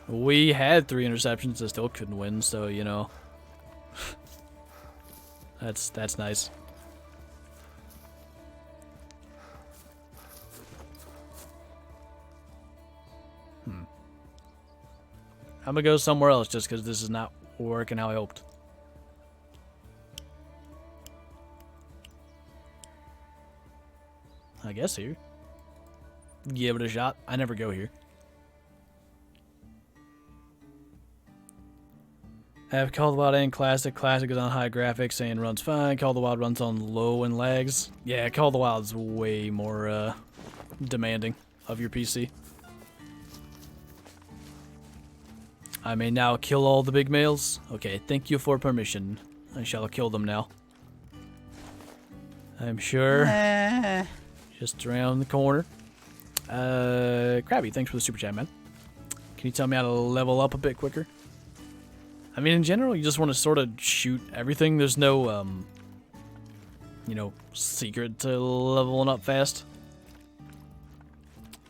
we had 3 interceptions and still couldn't win, so you know. That's nice. I'm gonna go somewhere else just because this is not working how I hoped. I guess here. Give it a shot. I never go here. I have Call the Wild and Classic. Classic is on high graphics and runs fine. Call the Wild runs on low and lags. Yeah, Call the Wild's way more demanding of your PC. I may now kill all the big males. Okay, thank you for permission. I shall kill them now. I'm sure. Just around the corner. Krabby, thanks for the super chat, man. Can you tell me how to level up a bit quicker? I mean, in general, you just want to sort of shoot everything. There's no, you know, secret to leveling up fast.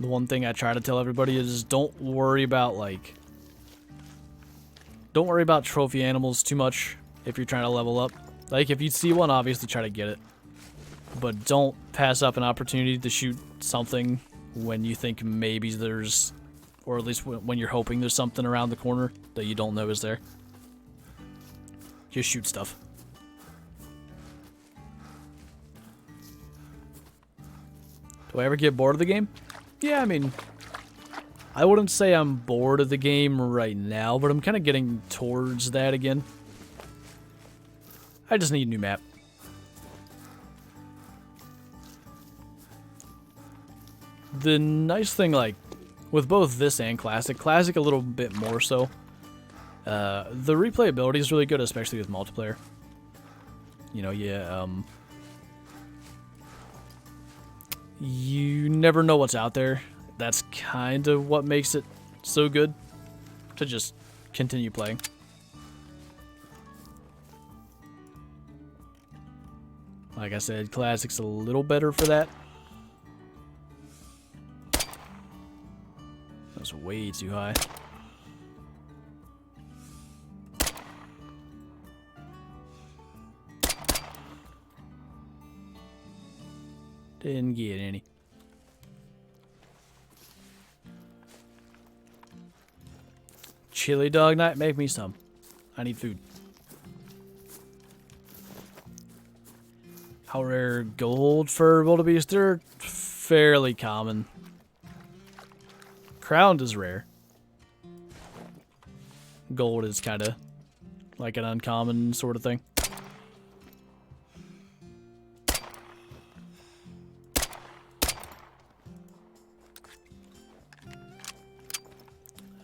The one thing I try to tell everybody is don't worry about, like, don't worry about trophy animals too much if you're trying to level up. Like, if you see one, obviously try to get it. But don't pass up an opportunity to shoot something when you think maybe there's, or at least when you're hoping there's something around the corner that you don't know is there. Just shoot stuff. Do I ever get bored of the game? Yeah, I mean, I wouldn't say I'm bored of the game right now, but I'm kind of getting towards that again. I just need a new map. The nice thing, like, with both this and Classic a little bit more so, the replayability is really good, especially with multiplayer. You know, you never know what's out there. That's kind of what makes it so good to just continue playing. Like I said, Classic's a little better for that. That was way too high. Didn't get any. Chili dog night? Make me some. I need food. How rare gold for wildebeest? They're fairly common. Crowned is rare. Gold is kind of like an uncommon sort of thing.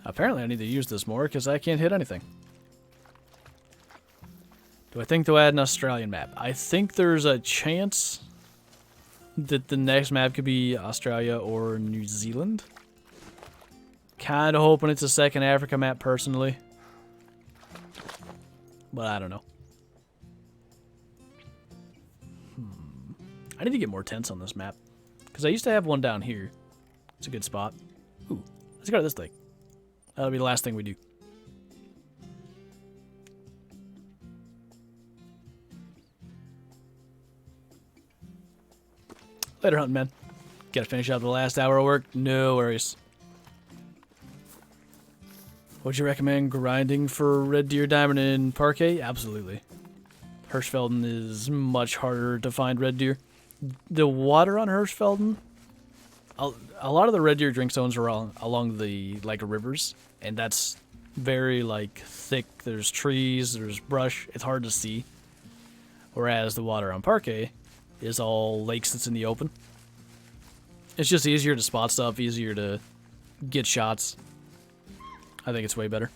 Apparently I need to use this more because I can't hit anything. Do I think they'll add an Australian map? I think there's a chance that the next map could be Australia or New Zealand. Kind of hoping it's a second Africa map personally. But I don't know. I need to get more tents on this map. Because I used to have one down here. It's a good spot. Ooh, let's go to this thing. That'll be the last thing we do. Later, hunting man. Gotta finish up the last hour of work. No worries. Would you recommend grinding for red deer diamond in Parque? Absolutely. Hirschfelden is much harder to find red deer. The water on Hirschfelden, a lot of the red deer drink zones are along the rivers, and that's very thick. There's trees, there's brush. It's hard to see. Whereas the water on Parque is all lakes that's in the open. It's just easier to spot stuff, easier to get shots. I think it's way better.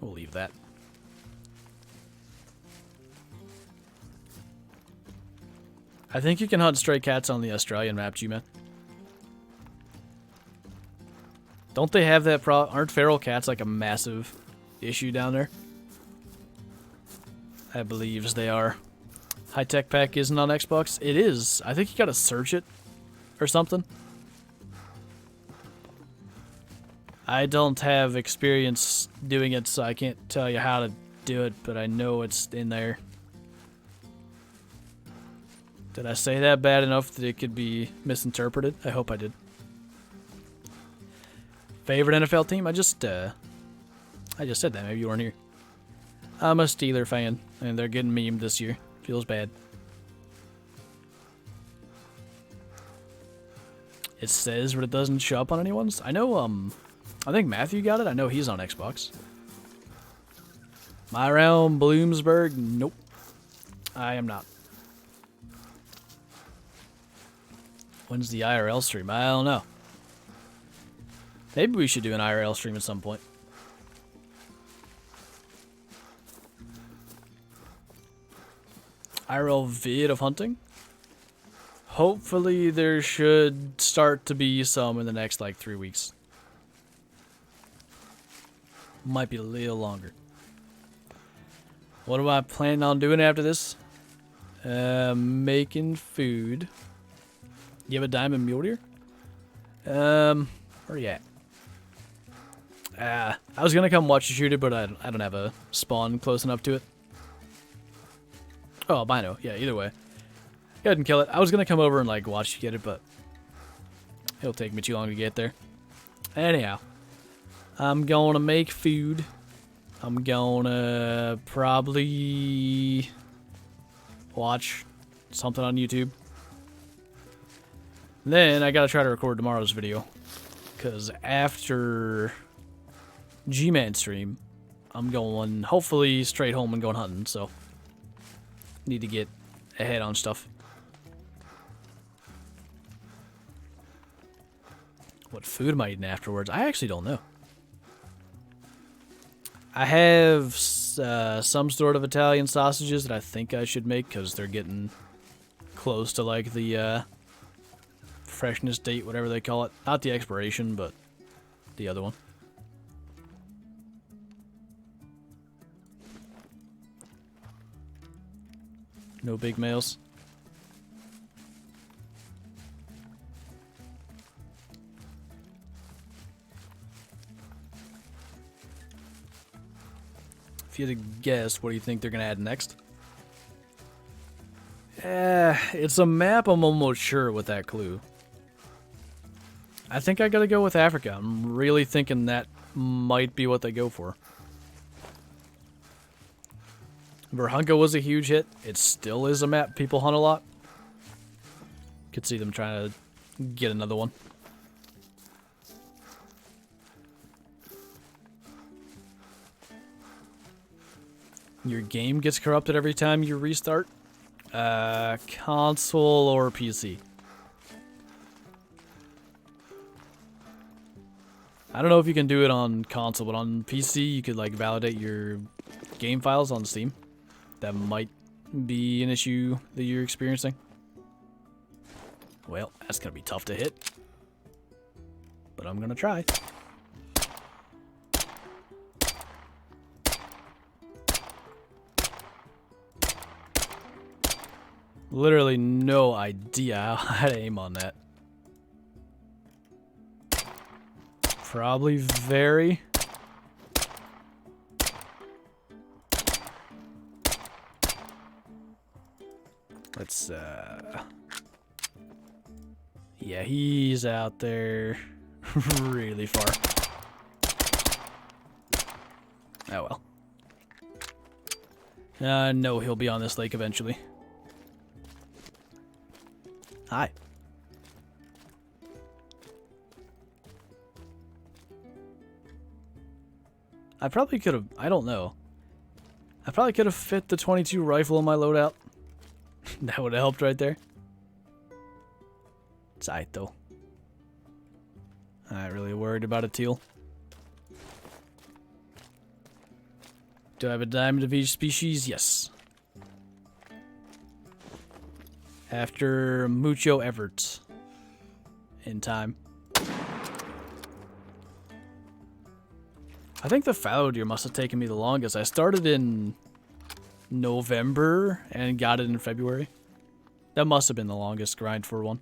We'll leave that. I think you can hunt stray cats on the Australian map, G-Man. Don't they have that aren't feral cats like a massive issue down there? I believe they are. High Tech Pack isn't on Xbox. It is. I think you gotta search it or something. I don't have experience doing it, so I can't tell you how to do it, but I know it's in there. Did I say that bad enough that it could be misinterpreted? I hope I did. Favorite NFL team? I just said that. Maybe you weren't here. I'm a Steeler fan, and they're getting memed this year. Feels bad. It says, but it doesn't show up on anyone's. I know, I think Matthew got it. I know he's on Xbox. Am I around Bloomsburg? Nope. I am not. When's the IRL stream? I don't know. Maybe we should do an IRL stream at some point. IRL vid of hunting? Hopefully there should start to be some in the next 3 weeks. Might be a little longer. What am I planning on doing after this? Making food. You have a diamond mule deer? Where are you at? I was gonna come watch you shoot it, but I don't have a spawn close enough to it. Oh, Beano. Yeah, either way. Go ahead and kill it. I was going to come over and, like, watch you get it, but it'll take me too long to get there. Anyhow, I'm going to make food. I'm going to probably watch something on YouTube. Then I got to try to record tomorrow's video. Because after G-Man stream, I'm going hopefully straight home and going hunting, so need to get ahead on stuff. What food am I eating afterwards? I actually don't know. I have some sort of Italian sausages that I think I should make because they're getting close to like the freshness date, whatever they call it. Not the expiration, but the other one. No big males. If you had to guess, what do you think they're going to add next? It's a map I'm almost sure with that clue. I think I gotta go with Africa. I'm really thinking that might be what they go for. Vurhonga was a huge hit. It still is a map people hunt a lot. Could see them trying to get another one. Your game gets corrupted every time you restart. Console or PC? I don't know if you can do it on console, but on PC you could like validate your game files on Steam. That might be an issue that you're experiencing. Well, that's gonna be tough to hit. But I'm gonna try. Literally no idea how to aim on that. Probably very. Let's, yeah, he's out there really far. Oh well. No, he'll be on this lake eventually. Hi. I probably could have, I don't know. I probably could have fit the 22 rifle in my loadout. That would have helped right there. It's aight though. I'm not really worried about a teal. Do I have a diamond of each species? Yes. After mucho efforts in time. I think the fallow deer must have taken me the longest. I started in November and got it in February. That must have been the longest grind for one.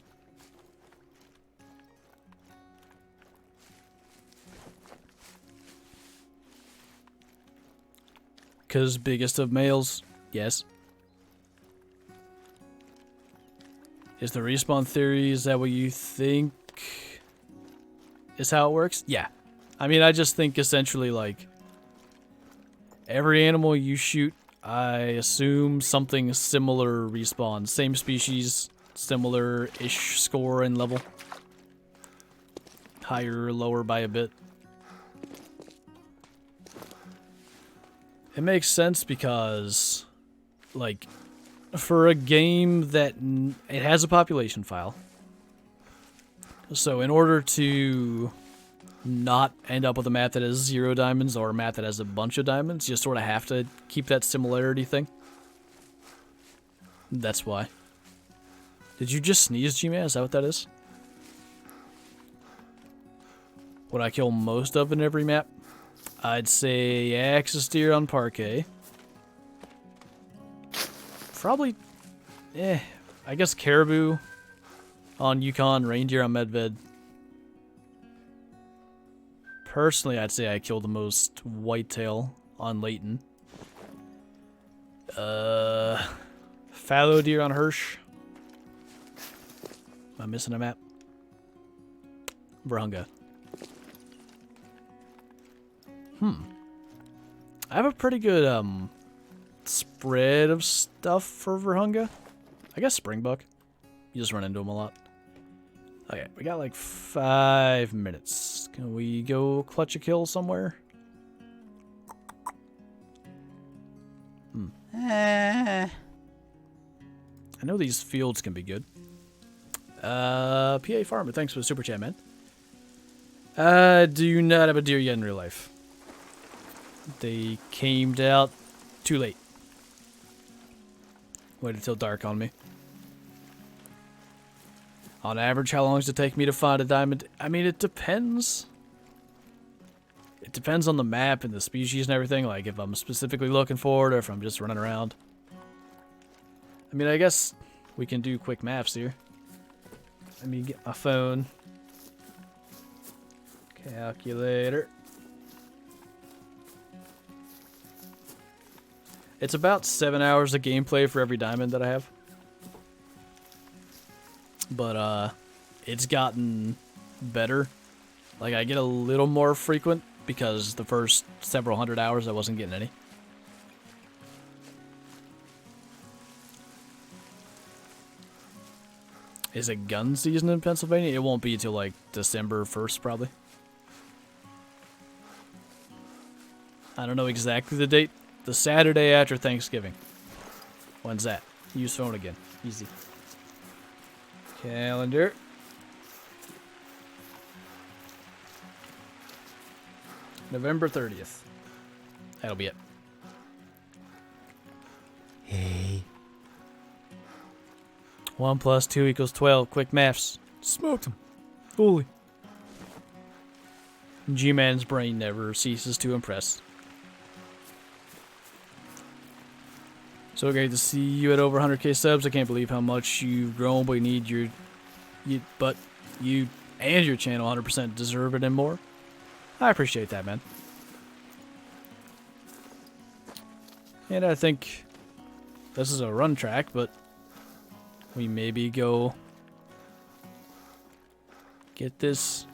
Cause biggest of males, yes. Is the respawn theory, is that what you think is how it works? Yeah. I mean, I just think essentially like every animal you shoot, I assume something similar respawns. Same species, similar-ish score and level. Higher or lower by a bit. It makes sense because, like, for a game that it has a population file. So in order to not end up with a map that has 0 diamonds or a map that has a bunch of diamonds, you sort of have to keep that similarity thing. That's why. Did you just sneeze, G-Man? Is that what that is? Would I kill most of in every map? I'd say axis deer on Parque. Probably, I guess caribou on Yukon, reindeer on Medved. Personally, I'd say I killed the most whitetail on Layton. Fallow deer on Hirsch. Am I missing a map? Vurhonga. I have a pretty good spread of stuff for Vurhonga. I guess Springbuck. You just run into them a lot. Okay, we got like 5 minutes. Can we go clutch a kill somewhere? I know these fields can be good. PA Farmer, thanks for the super chat, man. Do you not have a deer yet in real life? They came out too late. Waited till dark on me. On average, how long does it take me to find a diamond? I mean, it depends. It depends on the map and the species and everything. Like, if I'm specifically looking for it or if I'm just running around. I mean, I guess we can do quick maps here. Let me get my phone. Calculator. It's about 7 hours of gameplay for every diamond that I have. But, it's gotten better. Like, I get a little more frequent because the first several hundred hours I wasn't getting any. Is it gun season in Pennsylvania? It won't be till like December 1st, probably. I don't know exactly the date. The Saturday after Thanksgiving. When's that? Use phone again. Easy. Calendar. November 30th. That'll be it. Hey. 1 + 2 = 12. Quick maths. Smoked him. Fully. G-Man's brain never ceases to impress. So great to see you at over 100k subs. I can't believe how much you've grown, but you and your channel 100% deserve it and more. I appreciate that, man. And I think this is a run track, but we maybe go get this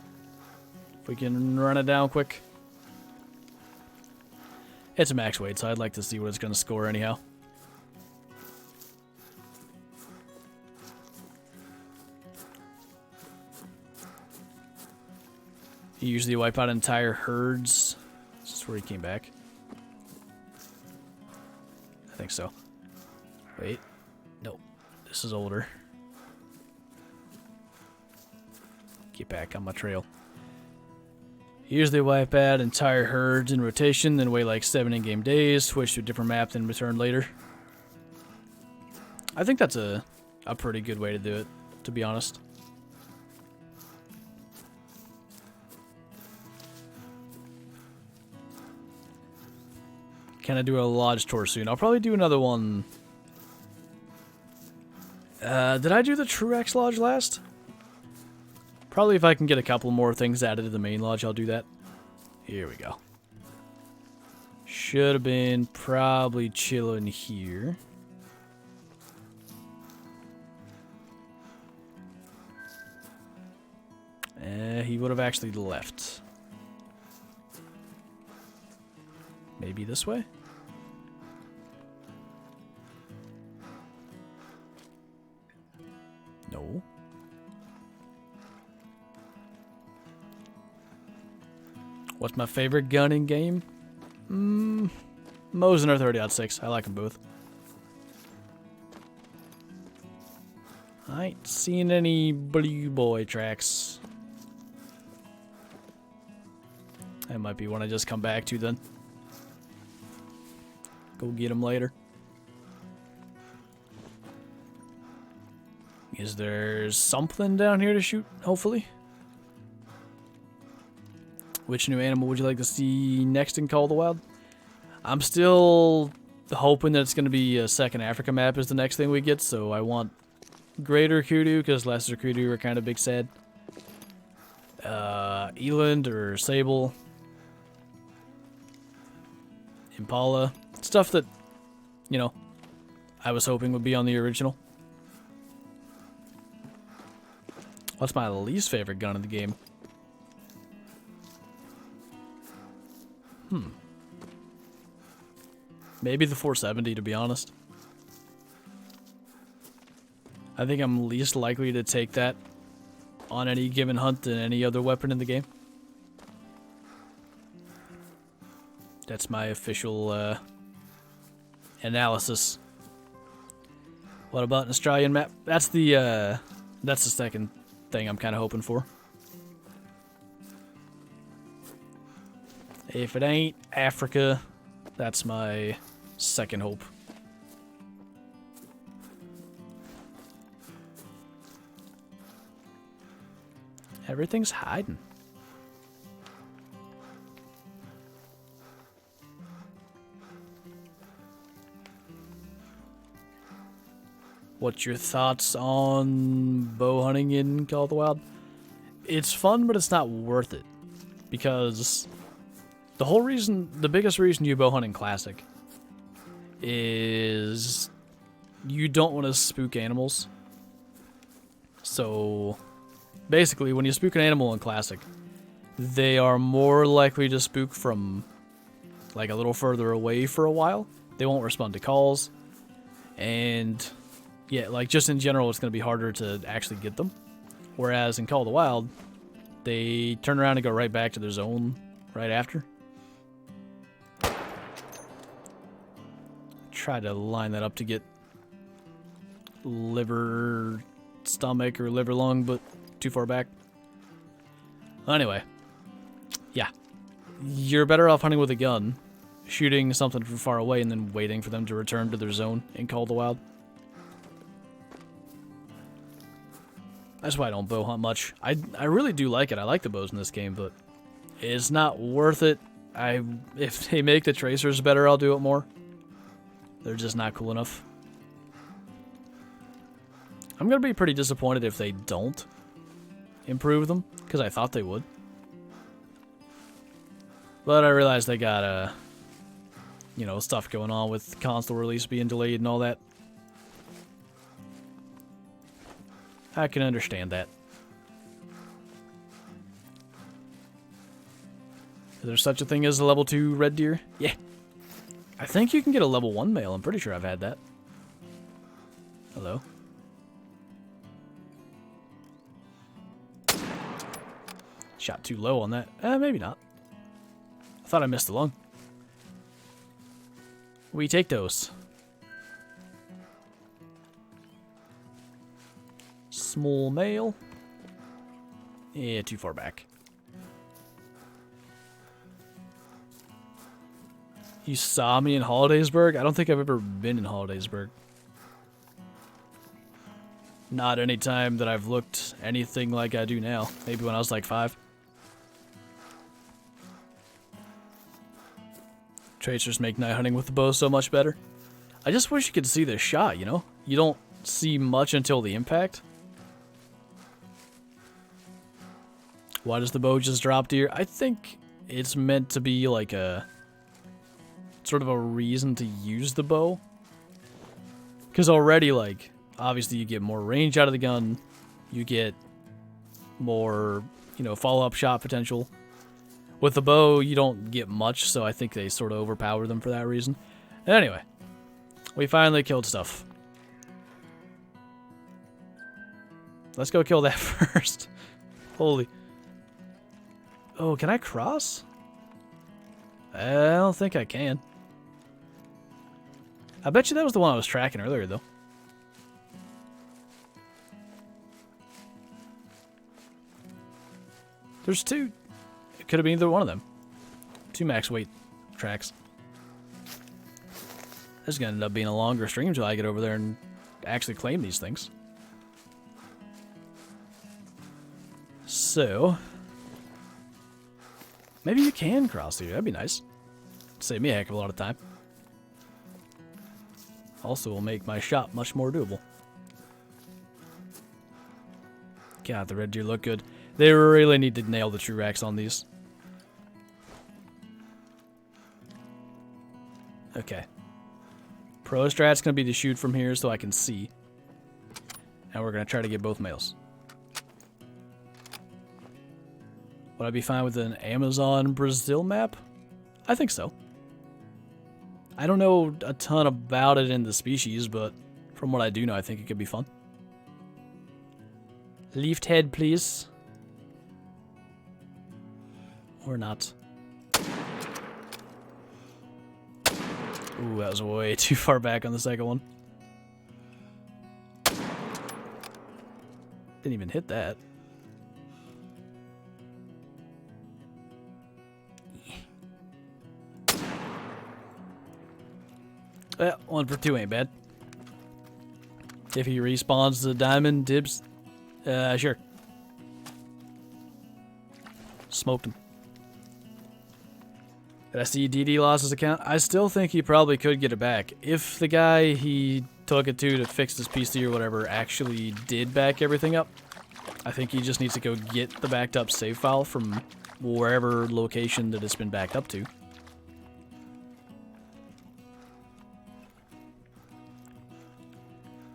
if we can run it down quick. It's a max weight, so I'd like to see what it's going to score anyhow. You usually wipe out entire herds. Is this where he came back? I think so. Wait. No. This is older. Get back on my trail. Usually wipe out entire herds in rotation, then wait like 7 in-game days, switch to a different map, then return later. I think that's a pretty good way to do it, to be honest. Can I do a lodge tour soon? I'll probably do another one. Did I do the ZXTOUGHXz lodge last? Probably if I can get a couple more things added to the main lodge, I'll do that. Here we go. Should have been probably chilling here. He would have actually left. Maybe this way? No. What's my favorite gun in game? Mosin or 30-06. I like them both. I ain't seen any blue boy tracks. That might be one I just come back to then. Go get them later. Is there something down here to shoot, hopefully? Which new animal would you like to see next in Call of the Wild? I'm still hoping that it's going to be a second Africa map is the next thing we get, so I want greater kudu, because lesser kudu are kind of big sad. Eland or sable. Impala. Stuff that, you know, I was hoping would be on the original. What's my least favorite gun in the game? Maybe the 470, to be honest. I think I'm least likely to take that on any given hunt than any other weapon in the game. That's my official analysis. What about an Australian map? That's the second thing I'm kind of hoping for. If it ain't Africa, that's my second hope. Everything's hiding. What's your thoughts on bow hunting in Call of the Wild? It's fun, but it's not worth it. Because the biggest reason you bow hunt in Classic is you don't want to spook animals. So basically, when you spook an animal in Classic, they are more likely to spook from like a little further away for a while. They won't respond to calls. And yeah, like just in general, it's going to be harder to actually get them. Whereas in Call of the Wild, they turn around and go right back to their zone right after. Try to line that up to get liver, stomach, or liver lung, but too far back. Anyway, yeah. You're better off hunting with a gun, shooting something from far away, and then waiting for them to return to their zone in Call of the Wild. That's why I don't bow hunt much. I really do like it. I like the bows in this game, but it's not worth it. If they make the tracers better, I'll do it more. They're just not cool enough. I'm going to be pretty disappointed if they don't improve them, because I thought they would. But I realize they got, stuff going on with console release being delayed and all that. I can understand that. Is there such a thing as a level 2 red deer? Yeah. I think you can get a level 1 male. I'm pretty sure I've had that. Hello? Shot too low on that. Maybe not. I thought I missed the lung. We take those. Small male. Yeah, too far back. You saw me in Hollidaysburg? I don't think I've ever been in Hollidaysburg. Not any time that I've looked anything like I do now. Maybe when I was like 5. Tracers make night hunting with the bow so much better. I just wish you could see this shot, you know? You don't see much until the impact. Why does the bow just drop deer? I think it's meant to be like a sort of a reason to use the bow. Because already, like, obviously you get more range out of the gun. You get more, follow-up shot potential. With the bow, you don't get much, so I think they sort of overpower them for that reason. Anyway, we finally killed stuff. Let's go kill that first. Holy. Oh, can I cross? I don't think I can. I bet you that was the one I was tracking earlier, though. There's 2. It could have been either one of them. 2 max weight tracks. This is going to end up being a longer stream until I get over there and actually claim these things. So, maybe you can cross here. That'd be nice. Save me a heck of a lot of time. Also will make my shot much more doable. God, the red deer look good. They really need to nail the true racks on these. Okay. Pro strat's going to be to shoot from here so I can see. And we're going to try to get both males. Would I be fine with an Amazon Brazil map? I think so. I don't know a ton about it in the species, but from what I do know, I think it could be fun. Leafed head, please. Or not. Ooh, that was way too far back on the second one. Didn't even hit that. Well, 1 for 2 ain't bad. If he respawns the diamond, dibs. Sure. Smoked him. Did I see DD lost his account? I still think he probably could get it back. If the guy he took it to fix his PC or whatever actually did back everything up, I think he just needs to go get the backed up save file from wherever location that it's been backed up to.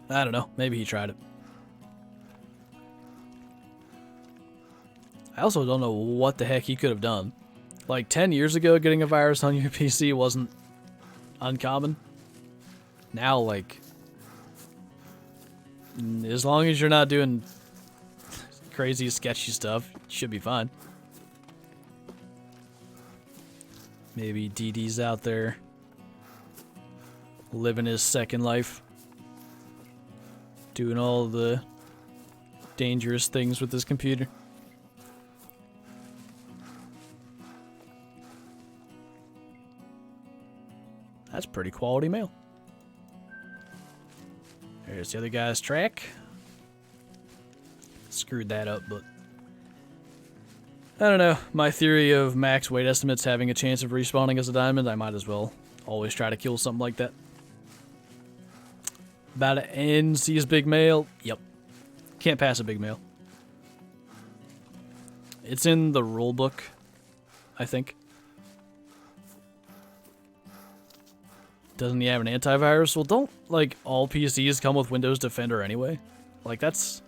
I don't know. Maybe he tried it. I also don't know what the heck he could have done. Like 10 years ago, getting a virus on your PC wasn't uncommon. Now, like, as long as you're not doing crazy, sketchy stuff, you should be fine. Maybe DD's out there living his second life. Doing all the dangerous things with his computer. That's pretty quality mail. There's the other guy's track. Screwed that up, but I don't know. My theory of max weight estimates having a chance of respawning as a diamond, I might as well always try to kill something like that. About to end, sees big male. Yep. Can't pass a big male. It's in the rule book, I think. Doesn't he have an antivirus? Well, don't, like, all PCs come with Windows Defender anyway? Like, it's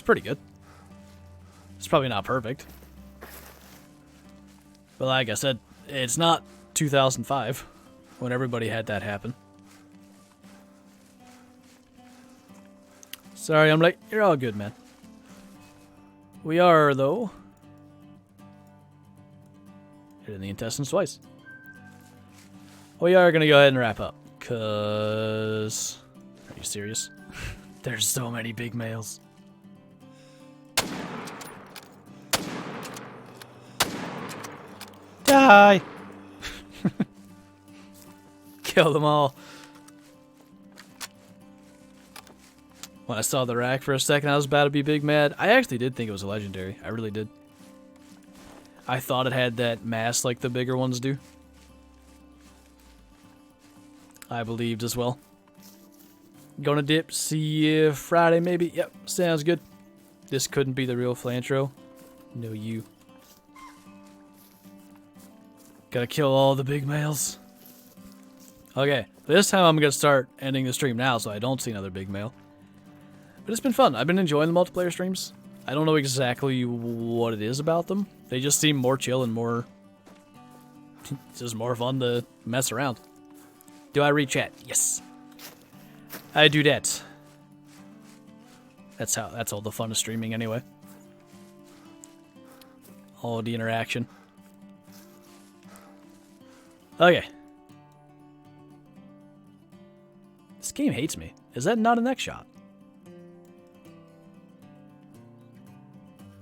pretty good. It's probably not perfect. But like I said, it's not 2005 when everybody had that happen. Sorry, I'm late. You're all good, man. We are, though, hitting the intestines twice. We are going to go ahead and wrap up, because... Are you serious? There's so many big males. Die! Kill them all. When I saw the rack for a second, I was about to be big mad. I actually did think it was a legendary. I really did. I thought it had that mass like the bigger ones do. I believed as well. Gonna dip. See you Friday, maybe. Yep, sounds good. This couldn't be the real Flantro. No, you. Gotta kill all the big males. Okay, this time I'm gonna start ending the stream now so I don't see another big male. But it's been fun. I've been enjoying the multiplayer streams. I don't know exactly what it is about them. They just seem more chill and more... It's just more fun to mess around. Do I read chat? Yes. I do that. That's all the fun of streaming anyway. All the interaction. Okay. This game hates me. Is that not a neck shot?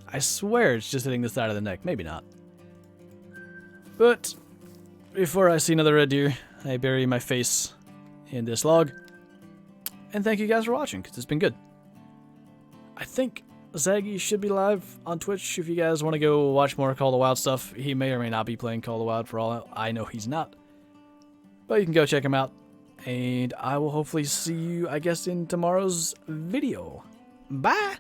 I swear it's just hitting the side of the neck. Maybe not. But before I see another red deer, I bury my face in this log. And thank you guys for watching, because it's been good. I think Zaggy should be live on Twitch if you guys want to go watch more Call of the Wild stuff. He may or may not be playing Call of the Wild, for all I know he's not. But you can go check him out. And I will hopefully see you, I guess, in tomorrow's video. Bye!